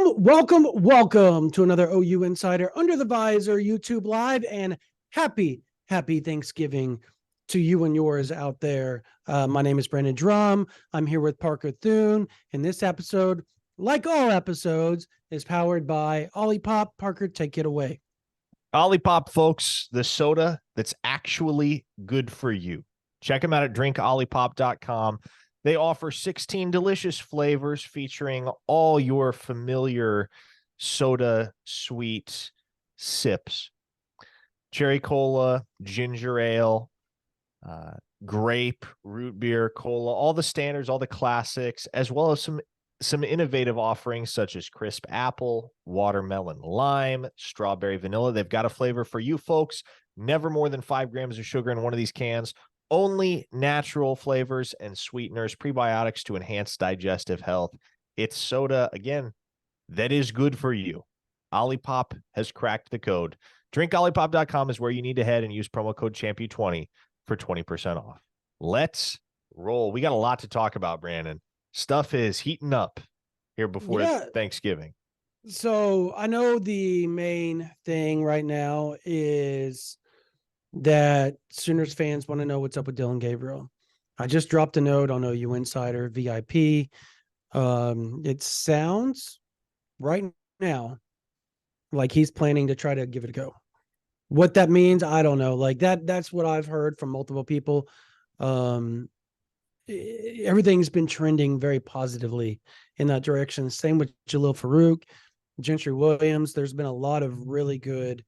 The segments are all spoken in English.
Welcome to another OU Insider Under the Visor YouTube Live, and happy Thanksgiving to you and yours out there. My name is Brandon Drum. I'm here with Parker Thune, and this episode, like all episodes, is powered by Olipop. Parker, take it away. Olipop, folks, the soda that's actually good for you. Check them out at drinkolipop.com. They offer 16 delicious flavors featuring all your familiar soda sweet sips. Cherry cola, ginger ale, grape, root beer, cola, all the standards, all the classics, as well as some innovative offerings such as crisp apple, watermelon, lime, strawberry, vanilla. They've got a flavor for you folks. Never more than 5 grams of sugar in one of these cans. Only natural flavors and sweeteners, prebiotics to enhance digestive health. It's soda, again, that is good for you. Olipop has cracked the code. Drinkolipop.com is where you need to head and use promo code CHAMPION20 for 20% off. Let's roll. We got a lot to talk about, Brandon. Stuff is heating up here before Thanksgiving. So I know the main thing right now is that Sooners fans want to know what's up with Dillon Gabriel. I just dropped a note on OU Insider VIP. It sounds right now like he's planning to try to give it a go. What that means, I don't know. Like that's what I've heard from multiple people. Everything's been trending very positively in that direction. Same with Jalil Farouk, Gentry Williams. There's been a lot of really good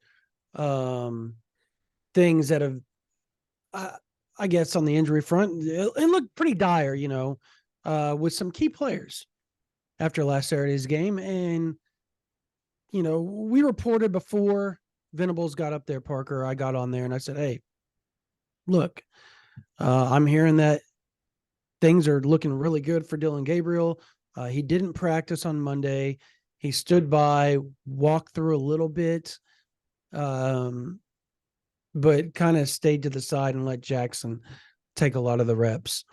things that have, I guess, on the injury front, it looked pretty dire, with some key players after last Saturday's game. And, we reported before Venables got up there, Parker, I got on there and I said, hey, look, I'm hearing that things are looking really good for Dillon Gabriel. He didn't practice on Monday. He stood by, walked through a little bit, but kind of stayed to the side and let Jackson take a lot of the reps.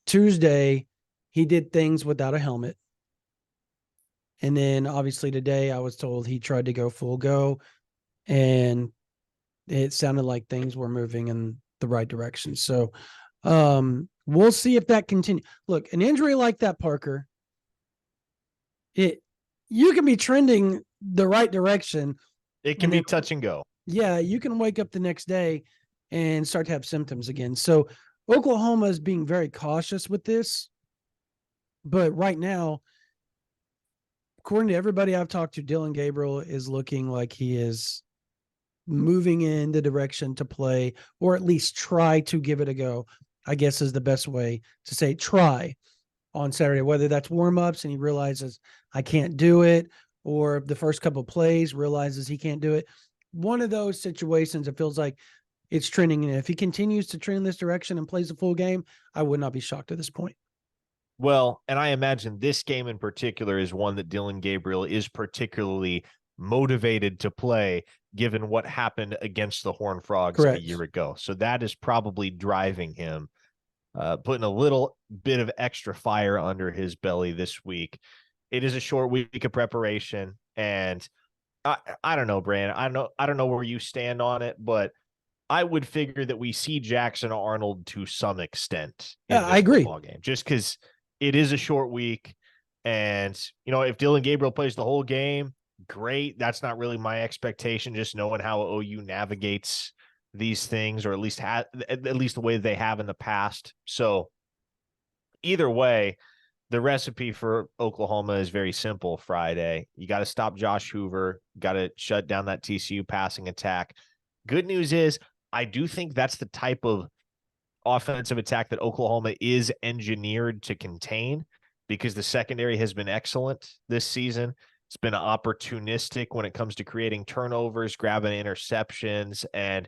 Tuesday, he did things without a helmet. And then obviously today I was told he tried to go full go, and it sounded like things were moving in the right direction. So we'll see if that continues. Look, an injury like that, Parker, you can be trending the right direction. It can be touch and go. Yeah, you can wake up the next day and start to have symptoms again. So Oklahoma is being very cautious with this. But right now, according to everybody I've talked to, Dillon Gabriel is looking like he is moving in the direction to play, or at least try to give it a go, I guess is the best way to say try on Saturday, whether that's warm-ups and he realizes I can't do it, or the first couple of plays realizes he can't do it. One of those situations, it feels like it's trending. And if he continues to trend in this direction and plays a full game, I would not be shocked at this point. Well, and I imagine this game in particular is one that Dillon Gabriel is particularly motivated to play, given what happened against the Horned Frogs a year ago. So that is probably driving him, putting a little bit of extra fire under his belly this week. It is a short week of preparation, and I don't know, Brandon. I don't know where you stand on it, but I would figure that we see Jackson Arnold to some extent in this I agree. football game, just because it is a short week. And, if Dillon Gabriel plays the whole game, great. That's not really my expectation, just knowing how OU navigates these things, or at least the way they have in the past. So either way, the recipe for Oklahoma is very simple Friday. You got to stop Josh Hoover, got to shut down that TCU passing attack. Good news is I do think that's the type of offensive attack that Oklahoma is engineered to contain, because the secondary has been excellent this season. It's been opportunistic when it comes to creating turnovers, grabbing interceptions, and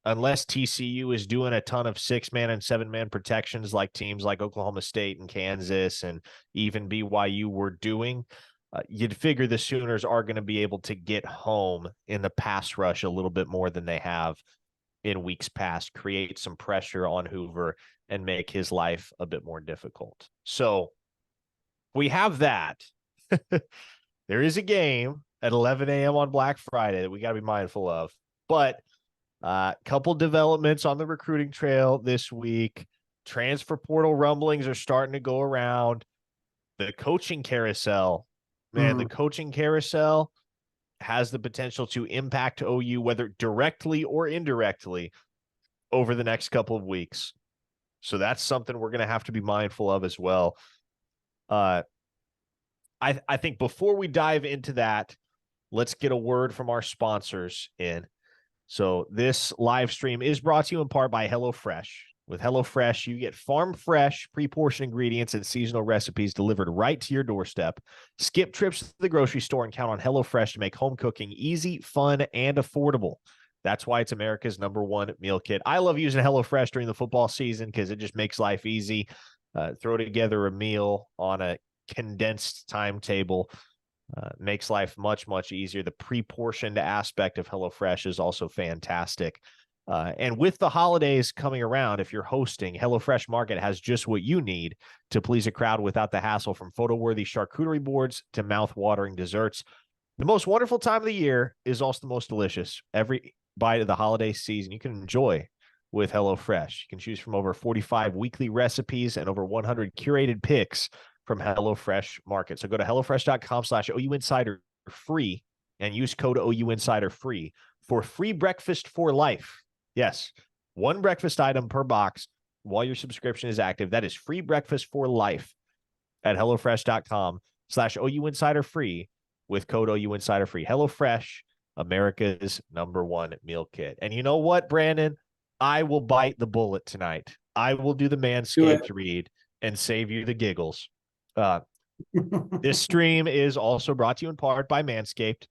unless TCU is doing a ton of 6-man and 7-man protections like teams like Oklahoma State and Kansas and even BYU were doing, you'd figure the Sooners are going to be able to get home in the pass rush a little bit more than they have in weeks past, create some pressure on Hoover and make his life a bit more difficult. So we have that. there is a game at 11 a.m. on Black Friday that we got to be mindful of. But couple developments on the recruiting trail this week. Transfer portal rumblings are starting to go around. The coaching carousel, man, the coaching carousel has the potential to impact OU, whether directly or indirectly, over the next couple of weeks. So that's something we're going to have to be mindful of as well. I think before we dive into that, let's get a word from our sponsors in. So this live stream is brought to you in part by HelloFresh. With HelloFresh, you get farm fresh, pre-portioned ingredients and seasonal recipes delivered right to your doorstep. Skip trips to the grocery store and count on HelloFresh to make home cooking easy, fun, and affordable. That's why it's America's #1 meal kit. I love using HelloFresh during the football season because it just makes life easy. Throw together a meal on a condensed timetable. Makes life much, much easier. The pre-portioned aspect of HelloFresh is also fantastic. And with the holidays coming around, if you're hosting, HelloFresh Market has just what you need to please a crowd without the hassle, from photo-worthy charcuterie boards to mouth-watering desserts. The most wonderful time of the year is also the most delicious. Every bite of the holiday season you can enjoy with HelloFresh. You can choose from over 45 weekly recipes and over 100 curated picks from HelloFresh Market. So go to HelloFresh.com/OU Insider free and use code OU Insider free for free breakfast for life. Yes, one breakfast item per box while your subscription is active. That is free breakfast for life at HelloFresh.com/OU Insider free with code OU Insider free. HelloFresh, America's #1 meal kit. And you know what, Brandon? I will bite the bullet tonight. I will do the Manscaped read and save you the giggles. This stream is also brought to you in part by Manscaped.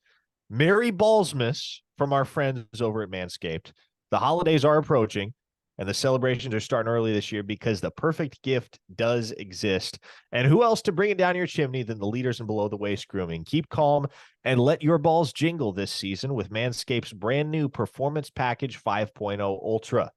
Merry Ballsmas from our friends over at Manscaped. The holidays are approaching, and the celebrations are starting early this year because the perfect gift does exist. And who else to bring it down your chimney than the leaders in below-the-waist grooming? Keep calm and let your balls jingle this season with Manscaped's brand new Performance Package 5.0 Ultra.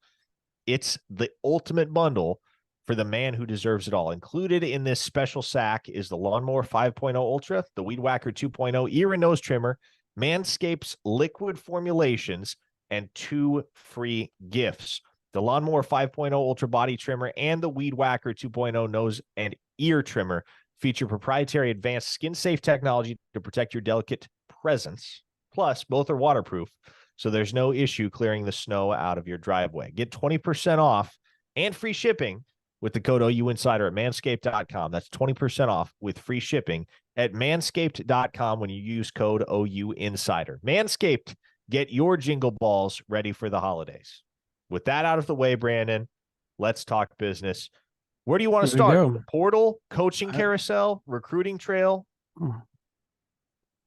It's the ultimate bundle for the man who deserves it all. Included in this special sack is the Lawnmower 5.0 Ultra, the Weed Whacker 2.0 ear and nose trimmer, Manscaped's liquid formulations, and 2 free gifts. The Lawnmower 5.0 Ultra body trimmer and the Weed Whacker 2.0 nose and ear trimmer feature proprietary advanced skin-safe technology to protect your delicate presence. Plus, both are waterproof, so there's no issue clearing the snow out of your driveway. Get 20% off and free shipping with the code OU Insider at manscaped.com. That's 20% off with free shipping at manscaped.com when you use code OU Insider. Manscaped, get your jingle balls ready for the holidays. With that out of the way, Brandon, let's talk business. Where do you want to start? Portal, coaching carousel, recruiting trail?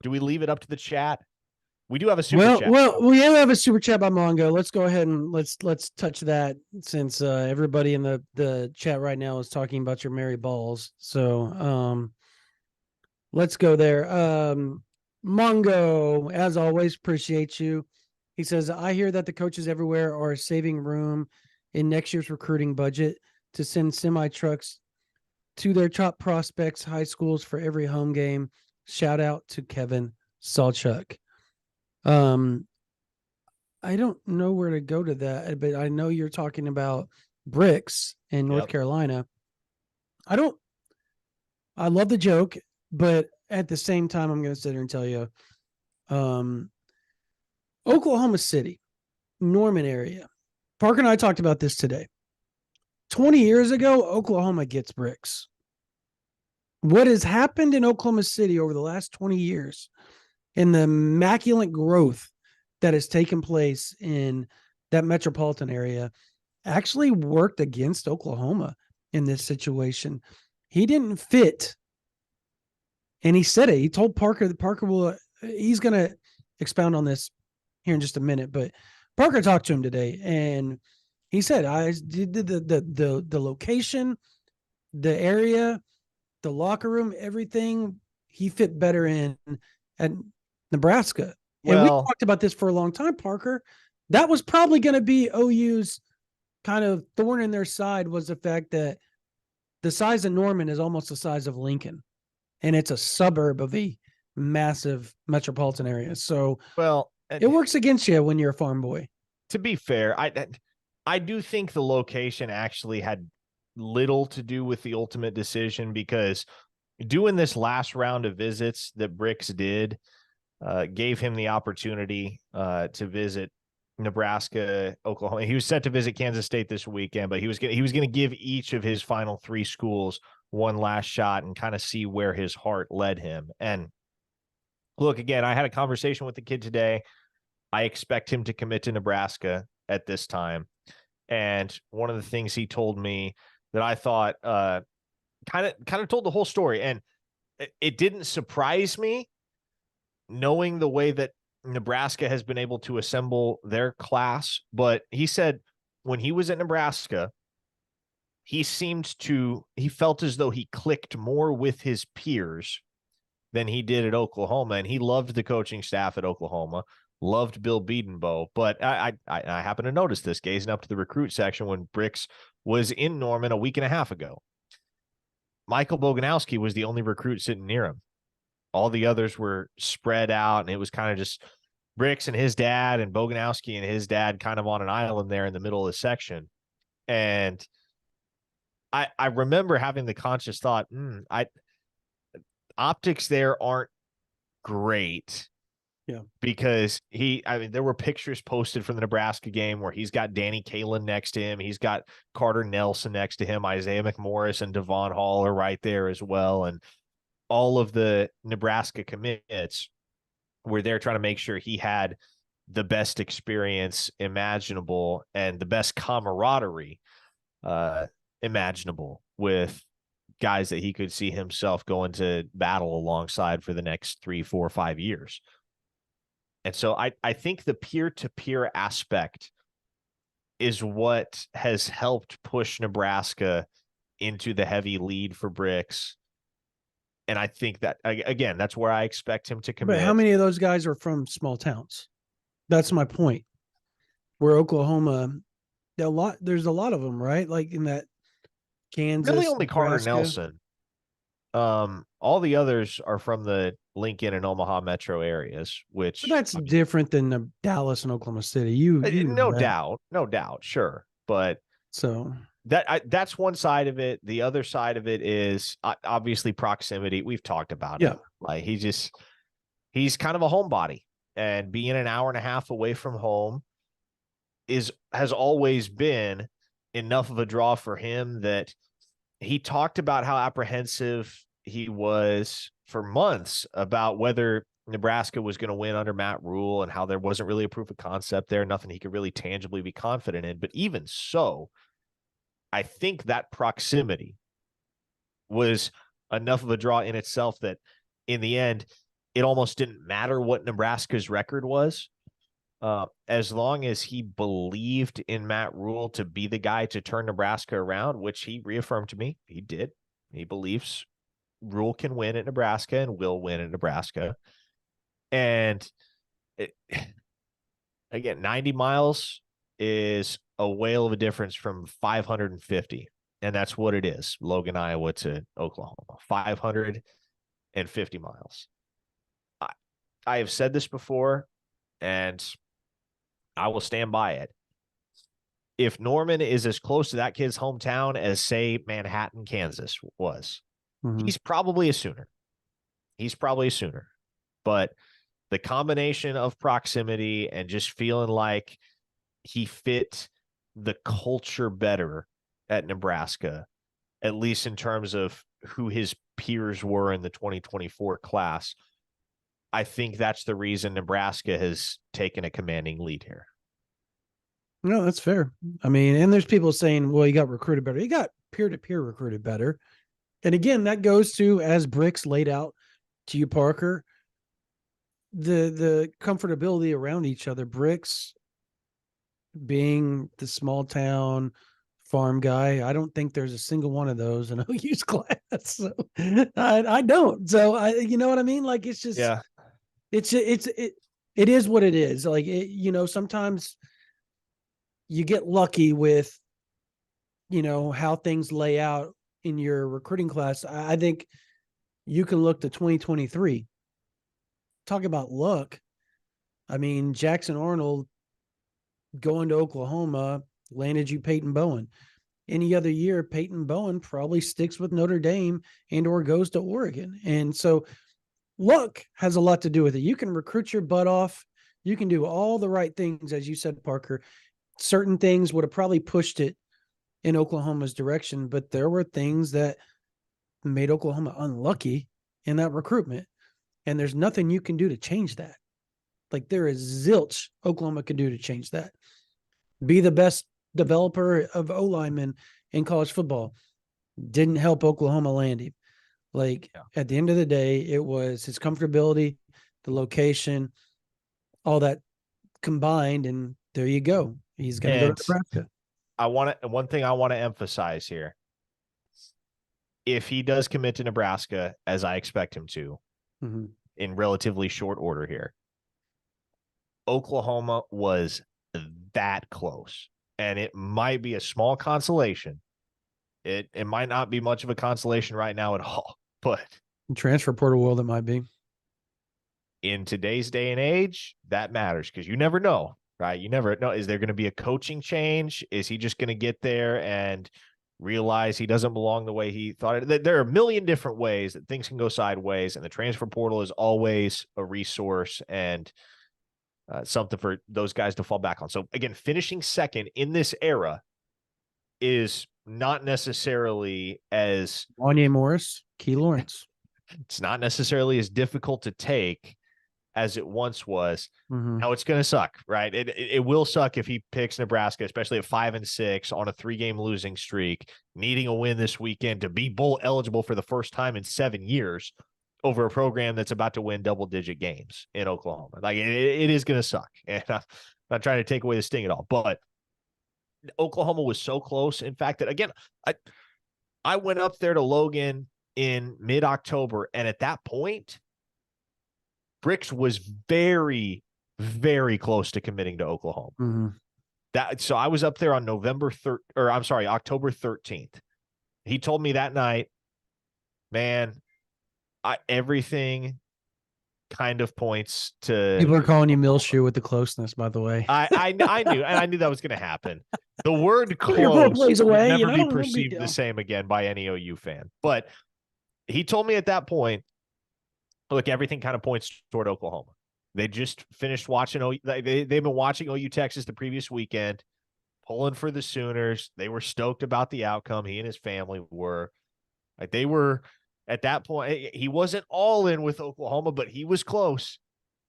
Do we leave it up to the chat? We do have a super chat. Well, we have a super chat by Mongo. Let's go ahead and let's touch that, since everybody in the chat right now is talking about your merry balls. So let's go there. Mongo, as always, appreciate you. He says, I hear that the coaches everywhere are saving room in next year's recruiting budget to send semi-trucks to their top prospects, high schools for every home game. Shout out to Kevin Sawchuk. I don't know where to go to that, but I know you're talking about Brix in North Carolina. I love the joke, but at the same time, I'm going to sit here and tell you, Oklahoma City, Norman area. Parker and I talked about this today. 20 years ago, Oklahoma gets Brix. What has happened in Oklahoma City over the last 20 years and the immaculate growth that has taken place in that metropolitan area actually worked against Oklahoma in this situation. He didn't fit. And he said it. He told Parker that Parker he's going to expound on this here in just a minute, but Parker talked to him today and he said, I did the location, the area, the locker room, everything, he fit better in at Nebraska. And we talked about this for a long time, Parker. That was probably going to be OU's kind of thorn in their side, was the fact that the size of Norman is almost the size of Lincoln. And it's a suburb of a massive metropolitan areas. So Well, it works against you when you're a farm boy. to be fair, I do think the location actually had little to do with the ultimate decision, because doing this last round of visits that Brix did gave him the opportunity to visit Nebraska, Oklahoma. He was set to visit Kansas State this weekend, but he was going to give each of his final 3 schools one last shot and kind of see where his heart led him. And look, again, I had a conversation with the kid today. I expect him to commit to Nebraska at this time. And one of the things he told me that I thought kind of told the whole story, and it didn't surprise me, knowing the way that Nebraska has been able to assemble their class. But he said when he was at Nebraska, he felt as though he clicked more with his peers than he did at Oklahoma. And he loved the coaching staff at Oklahoma, loved Bill Bedenbaugh. But I happened to notice this gazing up to the recruit section when Brix was in Norman a week and a half ago. Michael Boganowski was the only recruit sitting near him. All the others were spread out, and it was kind of just Brix and his dad and Boganowski and his dad kind of on an island there in the middle of the section. And I remember having the conscious thought, optics there aren't great. Yeah. Because there were pictures posted from the Nebraska game where he's got Danny Kalin next to him. He's got Carter Nelson next to him. Isaiah McMorris and Devon Hall are right there as well. And all of the Nebraska commits were there trying to make sure he had the best experience imaginable and the best camaraderie imaginable with guys that he could see himself going to battle alongside for the next 3, 4, 5 years. And so I think the peer-to-peer aspect is what has helped push Nebraska into the heavy lead for Brix. And I think that, again, that's where I expect him to commit. But how many of those guys are from small towns? That's my point. Where Oklahoma, there's a lot of them, right? Like in that Kansas, really only Carter Nebraska. Nelson. All the others are from the Lincoln and Omaha metro areas, which But that's different than the Dallas and Oklahoma City. You no doubt, sure. But so that's one side of it. The other side of it is obviously proximity. We've talked about it. Like he's kind of a homebody, and being an hour and a half away from home has always been enough of a draw for him that he talked about how apprehensive he was for months about whether Nebraska was going to win under Matt Rule and how there wasn't really a proof of concept there, nothing he could really tangibly be confident in. But even so, I think that proximity was enough of a draw in itself that in the end, it almost didn't matter what Nebraska's record was. As long as he believed in Matt Rule to be the guy to turn Nebraska around, which he reaffirmed to me, he did. He believes Rule can win at Nebraska and will win at Nebraska. And again, 90 miles is a whale of a difference from 550. And that's what it is. Logan, Iowa to Oklahoma, 550 miles. I have said this before, and I will stand by it. If Norman is as close to that kid's hometown as, say, Manhattan, Kansas was, he's probably a Sooner. But the combination of proximity and just feeling like he fit the culture better at Nebraska, at least in terms of who his peers were in the 2024 class, I think that's the reason Nebraska has taken a commanding lead here. No, that's fair. I mean, and there's people saying, well, he got recruited better. He got peer-to-peer recruited better. And again, that goes to, as Brix laid out to you, Parker, the comfortability around each other. Brix being the small town farm guy, I don't think there's a single one of those in OU's class. So I don't. So you know what I mean? Like, it's just, it is what it is. Like, sometimes you get lucky with, how things lay out in your recruiting class. I think you can look to 2023 talk about luck. I mean, Jackson Arnold going to Oklahoma landed you Peyton Bowen. Any other year, Peyton Bowen probably sticks with Notre Dame and or goes to Oregon. And so luck has a lot to do with it. You can recruit your butt off. You can do all the right things, as you said, Parker. Certain things would have probably pushed it in Oklahoma's direction, but there were things that made Oklahoma unlucky in that recruitment. And there's nothing you can do to change that. Like there is zilch Oklahoma can do to change that. Be the best developer of O linemen in college football. Didn't help Oklahoma land him. Like at the end of the day, it was his comfortability, the location, all that combined, and there you go. He's going to go to Nebraska. One thing I want to emphasize here. If he does commit to Nebraska, as I expect him to, in relatively short order here, Oklahoma was that close. And it might be a small consolation. It might not be much of a consolation right now at all, but in transfer portal world, it might be. In today's day and age, that matters because you never know, right? You never know. Is there going to be a coaching change? Is he just going to get there and realize he doesn't belong the way he thought it? There are a million different ways that things can go sideways, and the transfer portal is always a resource and something for those guys to fall back on. So again, finishing second in this era is not necessarily as Wanye Morris, Key Lawrence. It's not necessarily as difficult to take as it once was. Now it's going to suck, right? It will suck if he picks Nebraska, especially at 5-6 on a 3-game losing streak, needing a win this weekend to be bowl eligible for the first time in 7 years over a program that's about to win double-digit games in Oklahoma. Like it is going to suck. And I'm not trying to take away the sting at all, but Oklahoma was so close. In fact, that again, I went up there to Logan in mid-October, and at that point, Brix was very, very close to committing to Oklahoma. So I was up there on October 13th. He told me that night, man, everything kind of points to. People are calling you Milshoe with the closeness, by the way. I knew that was going to happen. The word close will never be perceived the same again by any OU fan. But he told me at that point, look, everything kind of points toward Oklahoma. They just finished watching they've been watching OU Texas the previous weekend, pulling for the Sooners. They were stoked about the outcome. He and his family were. Like they were at that point. He wasn't all in with Oklahoma, but he was close.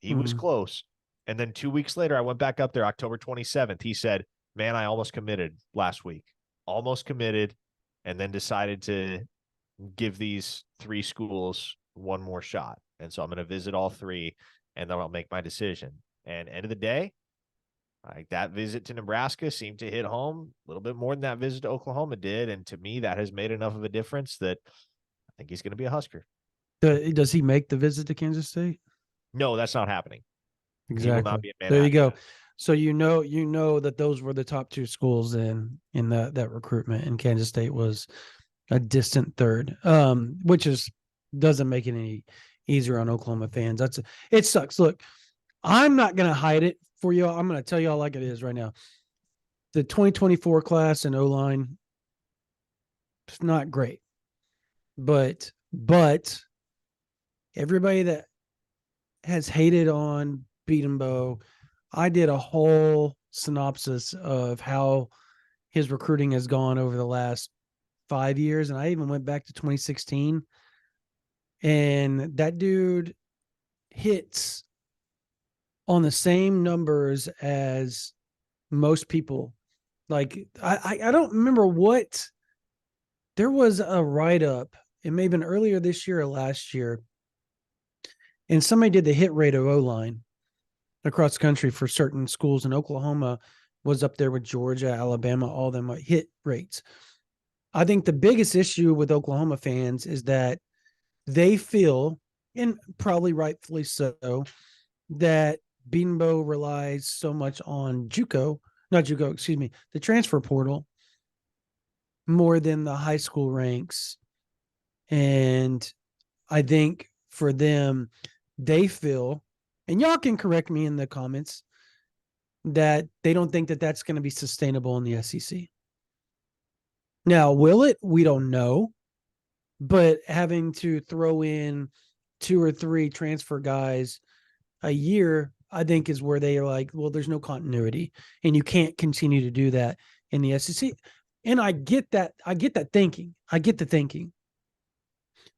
He was close. And then 2 weeks later, I went back up there, October 27th. He said, man, I almost committed last week. Almost committed, and then decided to give these 3 schools one more shot. And so I'm going to visit all 3, and then I'll make my decision. And end of the day, like that visit to Nebraska seemed to hit home a little bit more than that visit to Oklahoma did. And to me, that has made enough of a difference that I think he's going to be a Husker. Does he make the visit to Kansas State? No, that's not happening. Exactly. He will not be in there you go. So you know that those were the top 2 schools in that recruitment, and Kansas State was a distant third, which doesn't make it any easier on Oklahoma fans. It sucks. Look, I'm not going to hide it for you. I'm going to tell you all like it is right now. The 2024 class in O-line, it's not great, but everybody that has hated on Beatonbow, I did a whole synopsis of how his recruiting has gone over the last 5 years. And I even went back to 2016, and that dude hits on the same numbers as most people. Like I don't remember what, there was a write-up. It may have been earlier this year or last year, and somebody did the hit rate of O-line across the country for certain schools, and Oklahoma was up there with Georgia, Alabama, all them hit rates. I think the biggest issue with Oklahoma fans is that they feel, and probably rightfully so, that Beatonbow relies so much on the transfer portal more than the high school ranks. And I think for them, they feel and y'all can correct me in the comments, that they don't think that that's going to be sustainable in the SEC. Now, will it? We don't know. But having to throw in 2 or 3 transfer guys a year, I think is where they are like, well, there's no continuity and you can't continue to do that in the SEC. And I get that. I get that thinking. I get the thinking.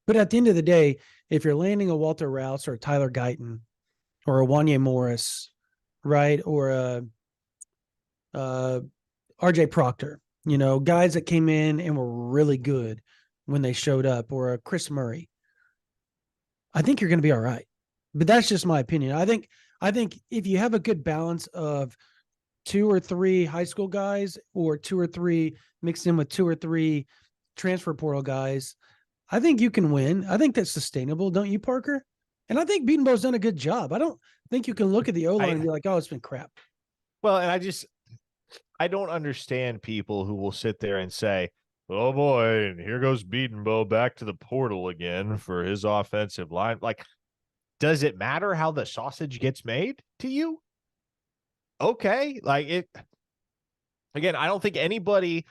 But at the end of the day, if you're landing a Walter Rouse or a Tyler Guyton or a Wanye Morris, right, or a RJ Proctor, guys that came in and were really good when they showed up, or a Chris Murray, I think you're going to be all right. But that's just my opinion. I think if you have a good balance of 2 or 3 high school guys, or 2 or 3 mixed in with 2 or 3 transfer portal guys, I think you can win. I think that's sustainable, don't you, Parker? And I think Beatonbow's done a good job. I don't think you can look at the O-line and be like, oh, it's been crap. Well, and I don't understand people who will sit there and say, oh boy, and here goes Beatonbow back to the portal again for his offensive line. Like, does it matter how the sausage gets made to you? Okay. Again, I don't think anybody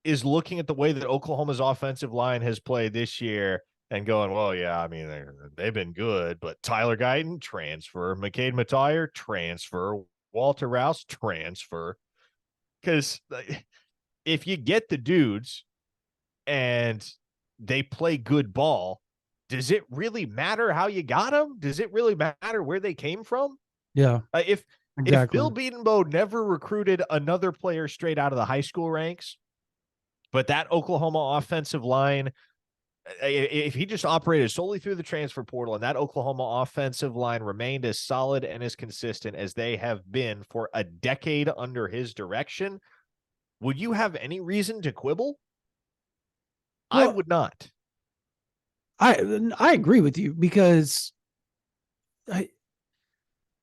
is looking at the way that Oklahoma's offensive line has played this year and going, well, yeah, I mean, they've been good, but Tyler Guyton, transfer. McCade Matire, transfer. Walter Rouse, transfer. Because if you get the dudes and they play good ball, does it really matter how you got them? Does it really matter where they came from? Yeah. If Exactly. Bill Beatonbow never recruited another player straight out of the high school ranks, but that Oklahoma offensive line, if he just operated solely through the transfer portal and that Oklahoma offensive line remained as solid and as consistent as they have been for a decade under his direction, would you have any reason to quibble? I Well, would not. I agree with you, because I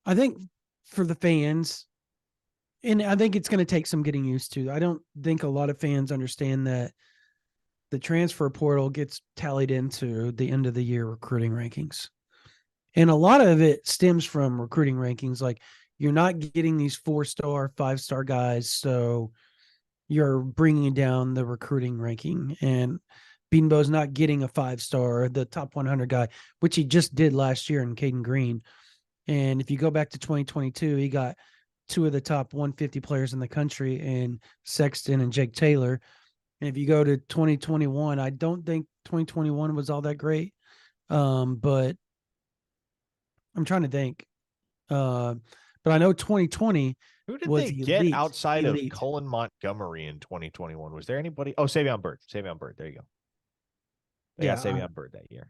think for the fans, and I think it's going to take some getting used to. I don't think a lot of fans understand that the transfer portal gets tallied into the end of the year recruiting rankings. And a lot of it stems from recruiting rankings. Like, you're not getting these 4-star, 5-star guys, so you're bringing down the recruiting ranking. And Beanbow's not getting a 5-star, the top 100 guy, which he just did last year in Caden Green. And if you go back to 2022, he got 2 of the top 150 players in the country, in Sexton and Jake Taylor. And if you go to 2021, I don't think 2021 was all that great. But I'm trying to think. But I know 2020 Who did was they get elite. outside of elite. Cullen Montgomery in 2021? Was there anybody? Oh, Savion Bird. Savion Bird. There you go. They got Savion Bird that year.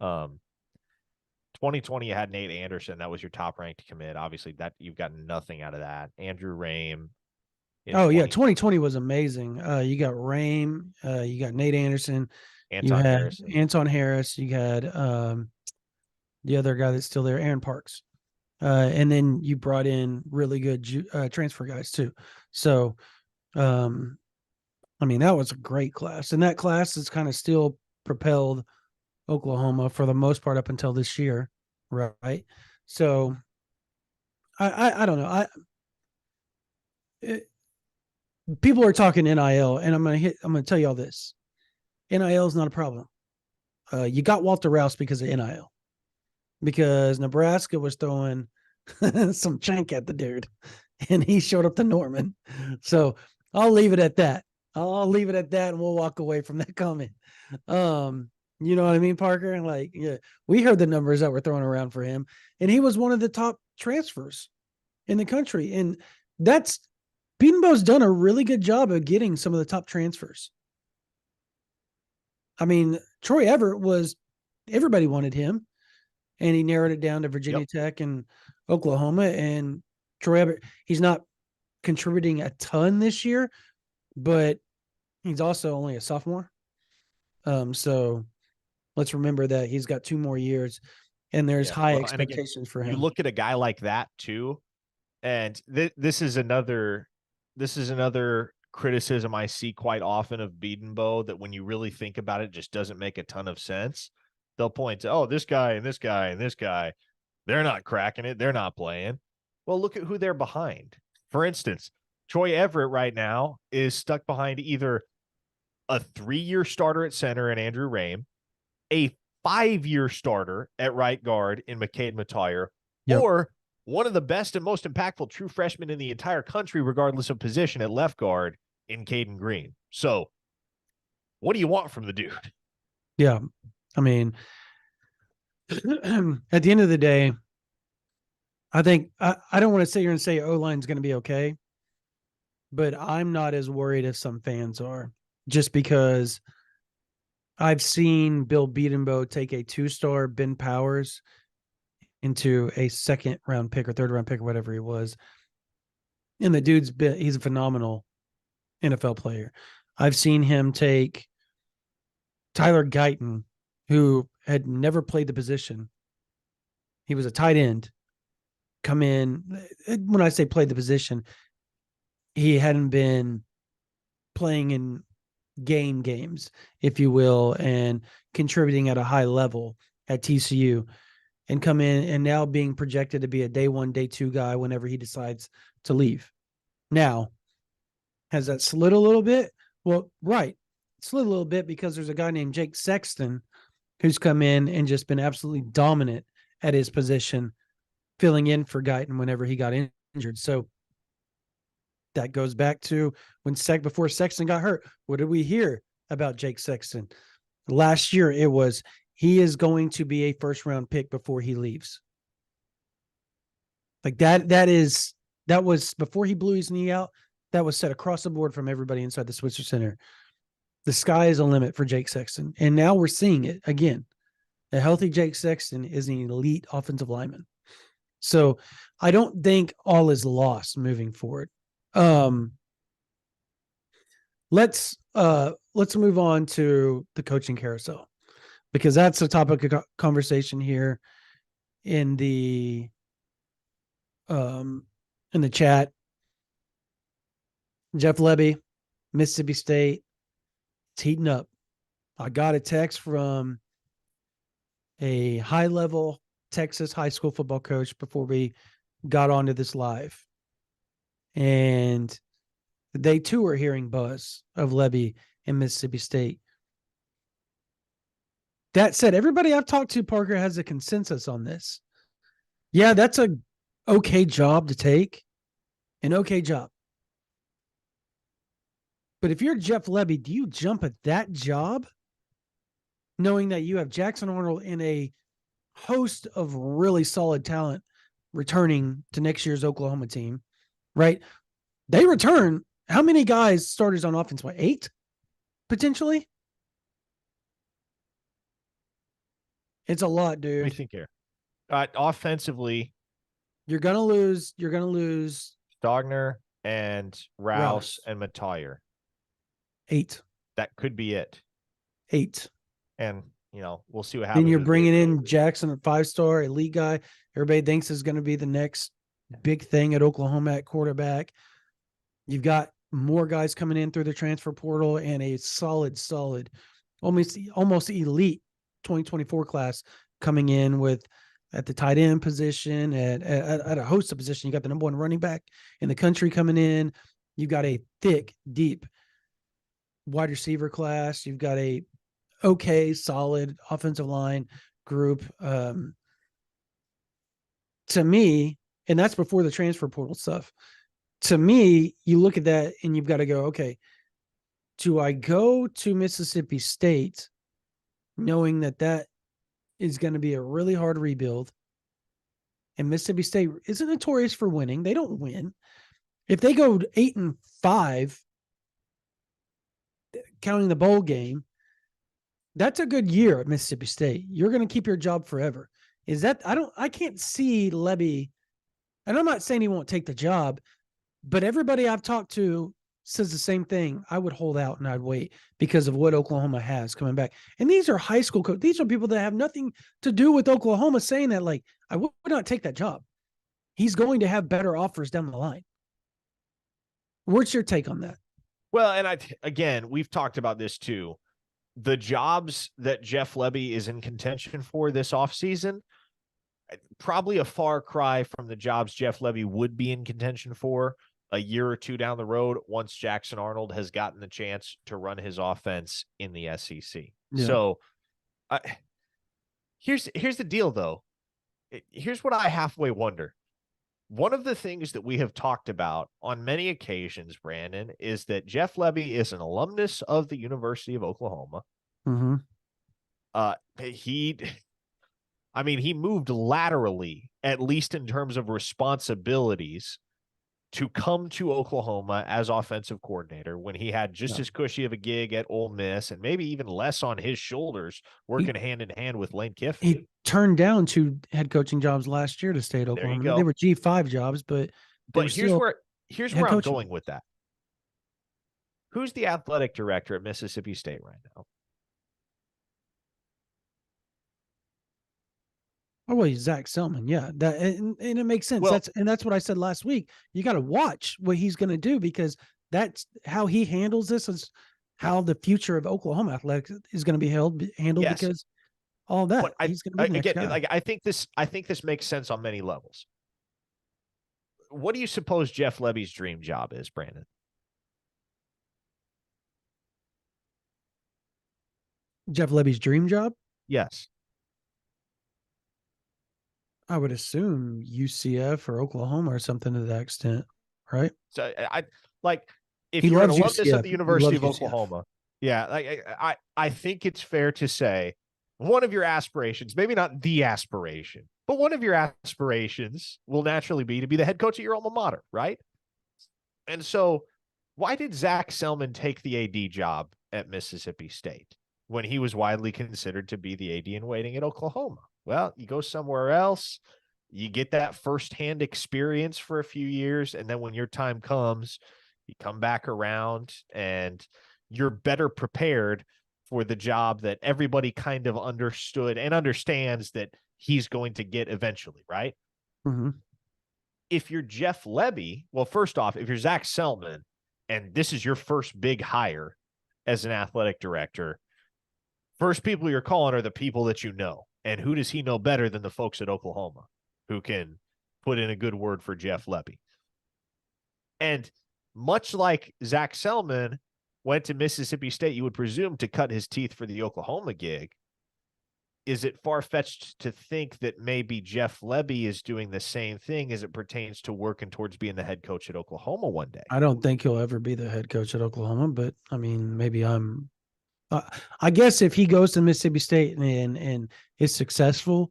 2020, you had Nate Anderson. That was your top ranked commit. Obviously, that you've got nothing out of that. Andrew Rame. Oh, yeah. 2020 was amazing. You got Rame. You got Nate Anderson. You Anton had Harrison. Anton Harris. You had the other guy that's still there, Aaron Parks. And then you brought in really good transfer guys too. So, I mean, that was a great class. And that class has kind of still propelled Oklahoma for the most part up until this year, right? So I don't know. People are talking NIL, and I'm gonna tell you all this. NIL is not a problem. You got Walter Rouse because of NIL, because Nebraska was throwing some chank at the dude, and he showed up to Norman. So I'll leave it at that. I'll leave it at that, and we'll walk away from that comment. You know what I mean, Parker? Like, yeah, we heard the numbers that were thrown around for him, and he was one of the top transfers in the country. And that's Beatonbow's done a really good job of getting some of the top transfers. I mean, Troy Everett everybody wanted him, and he narrowed it down to Virginia Tech and Oklahoma. And Troy Everett, he's not contributing a ton this year, but he's also only a sophomore. So let's remember that he's got 2 more years, and there's high expectations for him. You look at a guy like that too, and this is another criticism I see quite often of Beatonbow, that when you really think about it, just doesn't make a ton of sense. They'll point to, oh, this guy and this guy and this guy. They're not cracking it. They're not playing. Well, look at who they're behind. For instance, Troy Everett right now is stuck behind either a 3-year starter at center in Andrew Rame, a 5-year starter at right guard in McCade Matire, Yep. or one of the best and most impactful true freshmen in the entire country, regardless of position, at left guard in Caden Green. So what do you want from the dude? Yeah. I mean, at the end of the day, I think I don't want to sit here and say O-line's going to be okay, but I'm not as worried as some fans are, just because I've seen Bill Beatenbow take a 2-star Ben Powers into a 2nd-round pick or 3rd-round pick or whatever he was. And the he's a phenomenal NFL player. I've seen him take Tyler Guyton, who had never played the position. He was a tight end. Come in. When I say played the position, he hadn't been playing in games, if you will, and contributing at a high level at TCU, and come in and now being projected to be a day 1, day 2 guy whenever he decides to leave. Now, has that slid a little bit? Well, right. It slid a little bit because there's a guy named Jake Sexton who's come in and just been absolutely dominant at his position, filling in for Guyton whenever he got injured. So that goes back to when before Sexton got hurt. What did we hear about Jake Sexton? Last year, it was he is going to be a 1st-round pick before he leaves. Like that was before he blew his knee out. That was set across the board from everybody inside the Switzer Center. The sky is a limit for Jake Sexton. And now we're seeing it again. A healthy Jake Sexton is an elite offensive lineman. So I don't think all is lost moving forward. Let's move on to the coaching carousel, because that's a topic of conversation here in the chat. Jeff Lebby, Mississippi State, it's heating up. I got a text from a high-level Texas high school football coach before we got onto this live. And they too are hearing buzz of Lebby in Mississippi State. That said, everybody I've talked to, Parker, has a consensus on this. Yeah, that's a okay job to take. An okay job. But if you're Jeff Lebby, do you jump at that job knowing that you have Jackson Arnold and a host of really solid talent returning to next year's Oklahoma team, right? They return. How many guys, starters on offense? What, 8 potentially? It's a lot, dude. What do you think here? Offensively, You're gonna lose Stogner and Rouse and Matire. 8. That could be it. 8. And, we'll see what happens. Then you're bringing in Jackson, a 5-star elite guy. Everybody thinks is going to be the next big thing at Oklahoma at quarterback. You've got more guys coming in through the transfer portal and a solid, almost elite 2024 class coming in with at the tight end position, at a host of positions. You got the number 1 running back in the country coming in. You've got a thick, deep wide receiver class. You've got a okay, solid offensive line group. To me, and that's before the transfer portal stuff. To me, you look at that and you've got to go, okay, do I go to Mississippi State knowing that is going to be a really hard rebuild? And Mississippi State isn't notorious for winning. They don't win. If they go 8-5, counting the bowl game, that's a good year at Mississippi State. You're going to keep your job forever. Is that, I can't see Lebby, and I'm not saying he won't take the job, but everybody I've talked to says the same thing. I would hold out and I'd wait because of what Oklahoma has coming back. And these are high school coaches. These are people that have nothing to do with Oklahoma saying that, like, I would not take that job. He's going to have better offers down the line. What's your take on that? Well, and again, we've talked about this too. The jobs that Jeff Lebby is in contention for this offseason probably a far cry from the jobs Jeff Lebby would be in contention for a year or two down the road once Jackson Arnold has gotten the chance to run his offense in the SEC. Yeah. So here's the deal, though. Here's what I halfway wonder. One of the things that we have talked about on many occasions, Brandon, is that Jeff Lebby is an alumnus of the University of Oklahoma. Mm-hmm. He moved laterally, at least in terms of responsibilities, to come to Oklahoma as offensive coordinator when he had just as cushy of a gig at Ole Miss and maybe even less on his shoulders, working hand in hand with Lane Kiffin. He turned down 2 head coaching jobs last year to stay at Oklahoma. There you go. They were G5 jobs, but here's where I'm going with that. Who's the athletic director at Mississippi State right now? Oh, well, Zach Selman. Yeah. And it makes sense. Well, that's what I said last week. You got to watch what he's going to do, because that's how he handles this, is how the future of Oklahoma athletics is going to be handled, yes. because all that he's going to be the next guy. Like I think this makes sense on many levels. What do you suppose Jeff Lebby's dream job is, Brandon? Jeff Lebby's dream job? Yes. I would assume UCF or Oklahoma or something to that extent, right? So if he you're an loves alumnus UCF. of the University of UCF. Oklahoma, yeah, I think it's fair to say one of your aspirations, maybe not the aspiration, but one of your aspirations will naturally be to be the head coach at your alma mater, right? And so why did Zach Selman take the AD job at Mississippi State when he was widely considered to be the AD in waiting at Oklahoma? Well, you go somewhere else, you get that firsthand experience for a few years, and then when your time comes, you come back around and you're better prepared for the job that everybody kind of understood and understands that he's going to get eventually, right? Mm-hmm. If you're Jeff Lebby, well, first off, if you're Zach Selman and this is your first big hire as an athletic director, first people you're calling are the people that you know. And who does he know better than the folks at Oklahoma who can put in a good word for Jeff Lebby? And much like Zach Selman went to Mississippi State, you would presume, to cut his teeth for the Oklahoma gig. Is it far-fetched to think that maybe Jeff Lebby is doing the same thing as it pertains to working towards being the head coach at Oklahoma one day? I don't think he'll ever be the head coach at Oklahoma, but I mean, maybe I guess if he goes to Mississippi State and is successful,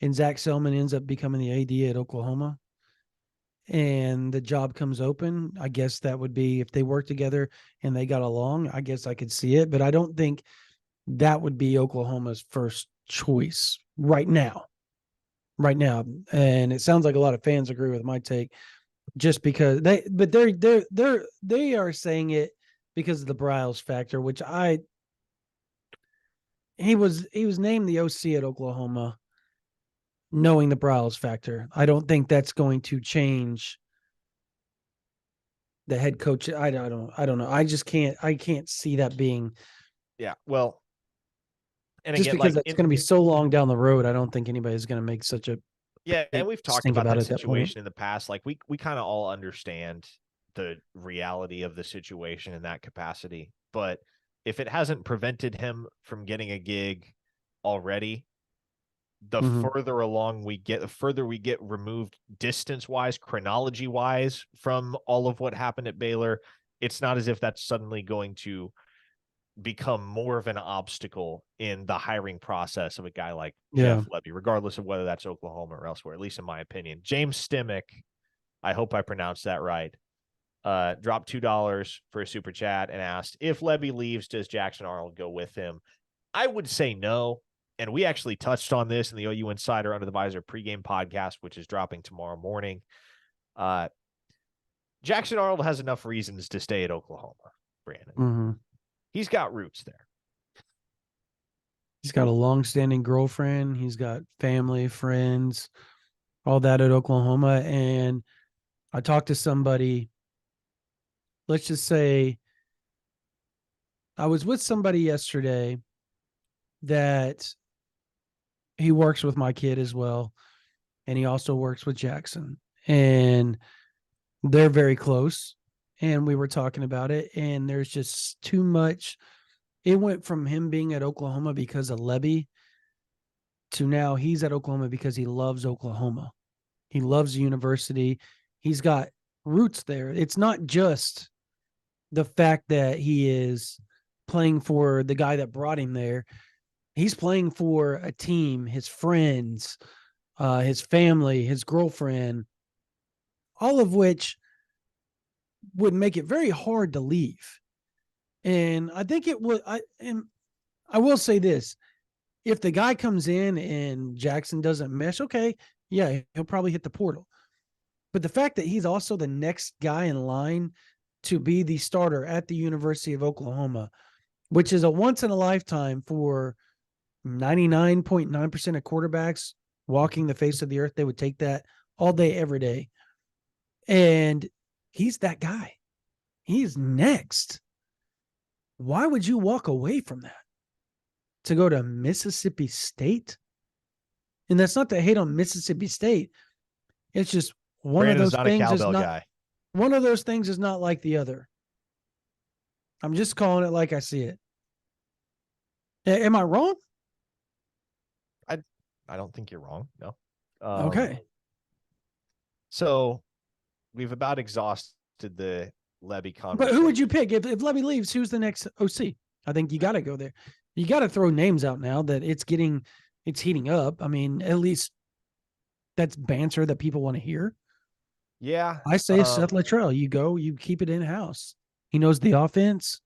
and Zach Selman ends up becoming the AD at Oklahoma, and the job comes open, I guess that would be, if they work together and they got along, I guess I could see it. But I don't think that would be Oklahoma's first choice right now. And it sounds like a lot of fans agree with my take, just because they are saying it because of the Briles factor, which he was named the OC at Oklahoma knowing the Briles factor. I don't think that's going to change the head coach. I don't know. I can't see that being. Yeah. Well, and just again, because that's going to be so long down the road, I don't think anybody's going to make such a. Yeah, and we've talked stink about that it at that point. situation in the past. Like we kind of all understand the reality of the situation in that capacity. But if it hasn't prevented him from getting a gig already, the further along we get, the further we get removed distance-wise, chronology-wise from all of what happened at Baylor, it's not as if that's suddenly going to become more of an obstacle in the hiring process of a guy like Jeff Lebby, regardless of whether that's Oklahoma or elsewhere, at least in my opinion. James Stimick, I hope I pronounced that right, dropped $2 for a super chat and asked, if Lebby leaves, does Jackson Arnold go with him? I would say no. And we actually touched on this in the OU Insider Under the Visor pregame podcast, which is dropping tomorrow morning. Jackson Arnold has enough reasons to stay at Oklahoma, Brandon. He's got roots there. He's got a long-standing girlfriend. He's got family, friends, all that at Oklahoma. And I talked to somebody, let's just say I was with somebody yesterday that he works with my kid as well. and he also works with Jackson, and they're very close. And we were talking about it, and there's just too much. It went from him being at Oklahoma because of Levy to now he's at Oklahoma because he loves Oklahoma. He loves the university. He's got roots there. It's not just the fact that he is playing for the guy that brought him there. He's playing for a team, his friends, his family, his girlfriend, all of which would make it very hard to leave. And I think it would. I will say this: if the guy comes in and Jackson doesn't mesh, okay, yeah, he'll probably hit the portal. But the fact that he's also the next guy in line to be the starter at the University of Oklahoma, which is a once in a lifetime for 99.9% of quarterbacks walking the face of the earth, they would take that all day, every day. And he's that guy. He's next. Why would you walk away from that to go to Mississippi State? And that's not to hate on Mississippi State. It's just one Brandon's of those not things a is cowbell not guy. one of those things is not like the other. I'm just calling it like I see it. Am I wrong? I don't think you're wrong. No. Okay. So we've about exhausted the Levy But conversation. who would you pick? If Levy leaves, who's the next OC? I think you got to go there. You got to throw names out now that it's heating up. I mean, at least that's banter that people want to hear. Yeah. I say Seth Luttrell. You go, you keep it in house. He knows the offense.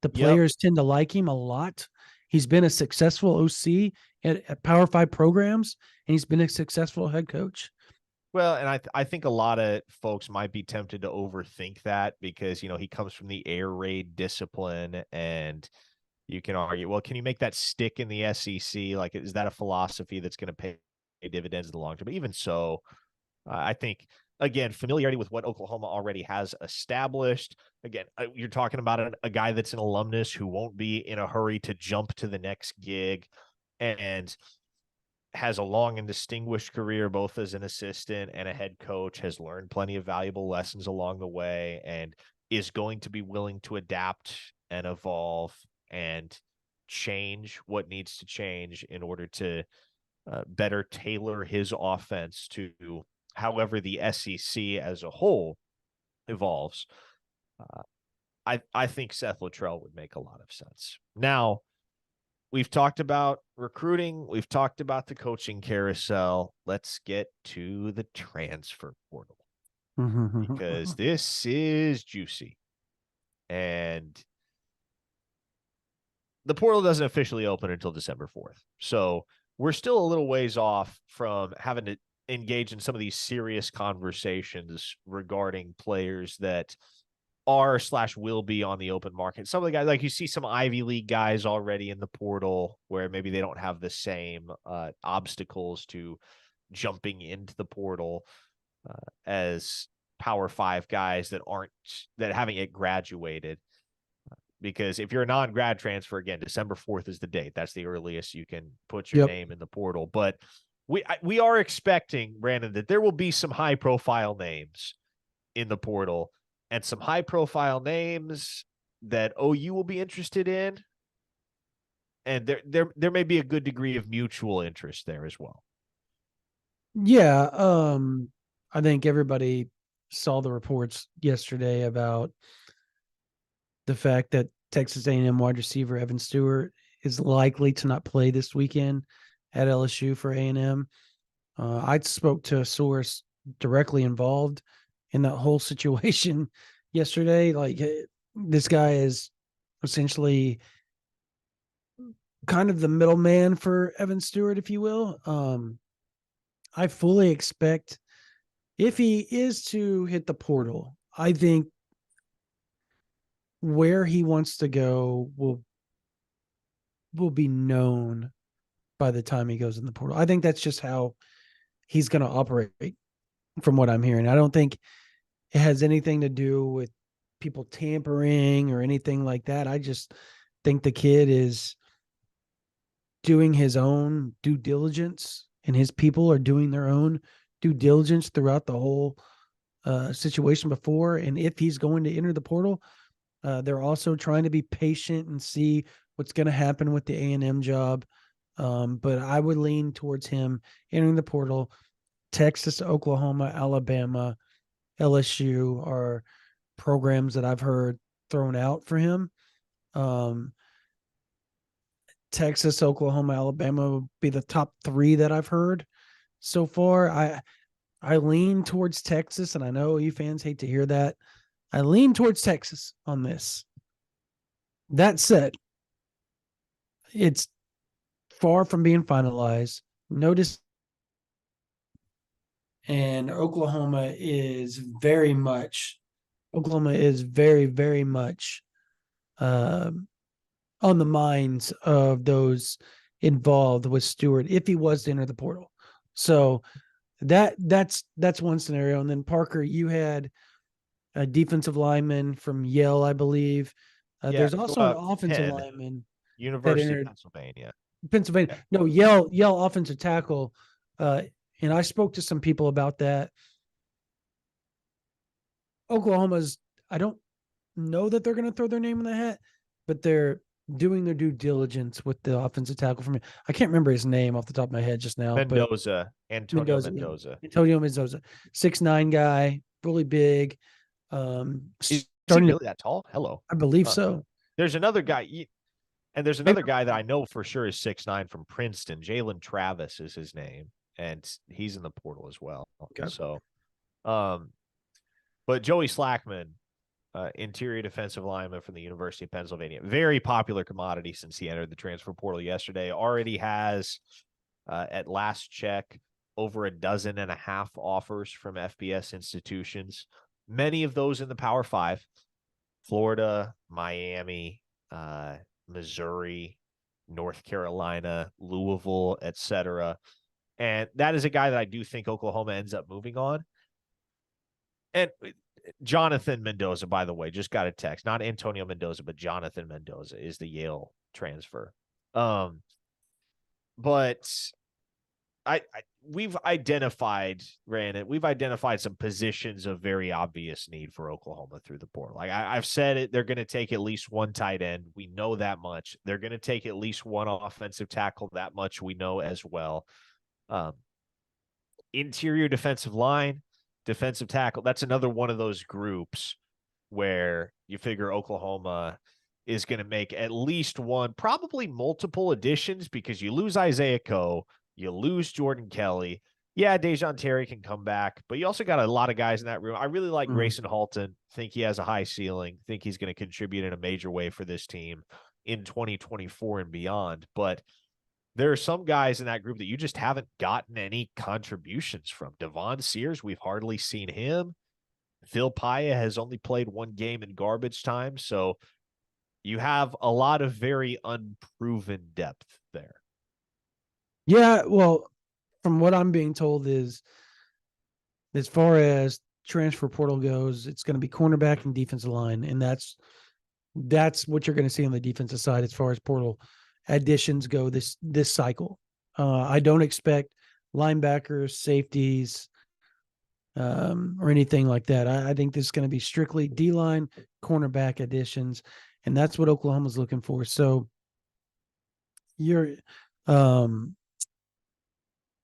The players tend to like him a lot. He's been a successful OC at Power 5 programs, and he's been a successful head coach. Well, and I think a lot of folks might be tempted to overthink that because, he comes from the air raid discipline, and you can argue, well, can you make that stick in the SEC? Like, is that a philosophy that's going to pay dividends in the long term? But even so, I think, again, familiarity with what Oklahoma already has established. Again, you're talking about a guy that's an alumnus who won't be in a hurry to jump to the next gig and has a long and distinguished career, both as an assistant and a head coach, has learned plenty of valuable lessons along the way, and is going to be willing to adapt and evolve and change what needs to change in order to better tailor his offense to however the SEC as a whole evolves. I think Seth Luttrell would make a lot of sense. Now, we've talked about recruiting. We've talked about the coaching carousel. Let's get to the transfer portal because this is juicy. And the portal doesn't officially open until December 4th. So we're still a little ways off from having to engage in some of these serious conversations regarding players that are/will be on the open market. Some of the guys, like you see some Ivy League guys already in the portal where maybe they don't have the same obstacles to jumping into the portal as Power 5 guys that haven't yet graduated. Because if you're a non-grad transfer, again, December 4th is the date. That's the earliest you can put your name in the portal. But we are expecting, Brandon, that there will be some high-profile names in the portal and some high-profile names that OU will be interested in. And there may be a good degree of mutual interest there as well. Yeah, I think everybody saw the reports yesterday about the fact that Texas A&M wide receiver Evan Stewart is likely to not play this weekend at LSU for A&M. I spoke to a source directly involved in that whole situation yesterday. Like, this guy is essentially kind of the middleman for Evan Stewart, if you will. I fully expect if he is to hit the portal, I think where he wants to go will be known by the time he goes in the portal. I think that's just how he's going to operate from what I'm hearing. I don't think it has anything to do with people tampering or anything like that. I just think the kid is doing his own due diligence and his people are doing their own due diligence throughout the whole situation before. And if he's going to enter the portal, they're also trying to be patient and see what's going to happen with the A&M job. But I would lean towards him entering the portal. Texas, Oklahoma, Alabama, LSU are programs that I've heard thrown out for him. Texas, Oklahoma, Alabama would be the top three that I've heard so far. I lean towards Texas, and I know you fans hate to hear that. I lean towards Texas on this. That said, it's far from being finalized. Notice, and Oklahoma is very, very much on the minds of those involved with Stewart if he was to enter the portal. So that's one scenario. And then Parker, you had a defensive lineman from Yale, I believe. There's also an offensive Penn, lineman University of Pennsylvania. Yeah. No, Yale offensive tackle. And I spoke to some people about that. Oklahoma's, I don't know that they're going to throw their name in the hat, but they're doing their due diligence with the offensive tackle for me. I can't remember his name off the top of my head just now. Antonio Yeah. Mendoza. Antonio Mendoza, 6'9" guy, really big. Is he Starting really that tall? Hello. I believe so. There's another guy, and there's another guy that I know for sure is 6'9" from Princeton. Jalen Travis is his name, and he's in the portal as well. Okay. So, but Joey Slackman, interior defensive lineman from the University of Pennsylvania, very popular commodity since he entered the transfer portal yesterday. Already has, at last check, over 12.5 offers from FBS institutions. Many of those in the Power Five: Florida, Miami, Missouri, North Carolina, Louisville, etc. And that is a guy that I do think Oklahoma ends up moving on. And Jonathan Mendoza, by the way, just got a text. Not Antonio Mendoza, but Jonathan Mendoza is the Yale transfer. But we've identified, Brandon, some positions of very obvious need for Oklahoma through the portal. Like I've said it, they're going to take at least one tight end. We know that much. They're going to take at least one offensive tackle. That much we know as well. Interior defensive line, defensive tackle. That's another one of those groups where you figure Oklahoma is going to make at least one, probably multiple additions, because you lose Isaiah Coe, you lose Jordan Kelly. Yeah, Dejon Terry can come back, but you also got a lot of guys in that room. I really like Grayson Halton. Think he has a high ceiling. Think he's going to contribute in a major way for this team in 2024 and beyond. But there are some guys in that group that you just haven't gotten any contributions from. Devon Sears, we've hardly seen him. Phil Paya has only played one game in garbage time. So you have a lot of very unproven depth there. Yeah, well, from what I'm being told is, as far as transfer portal goes, it's going to be cornerback and defensive line, and that's what you're going to see on the defensive side as far as portal additions go this cycle. I don't expect linebackers, safeties, or anything like that. I think this is going to be strictly D-line, cornerback additions, and that's what Oklahoma's looking for. So you're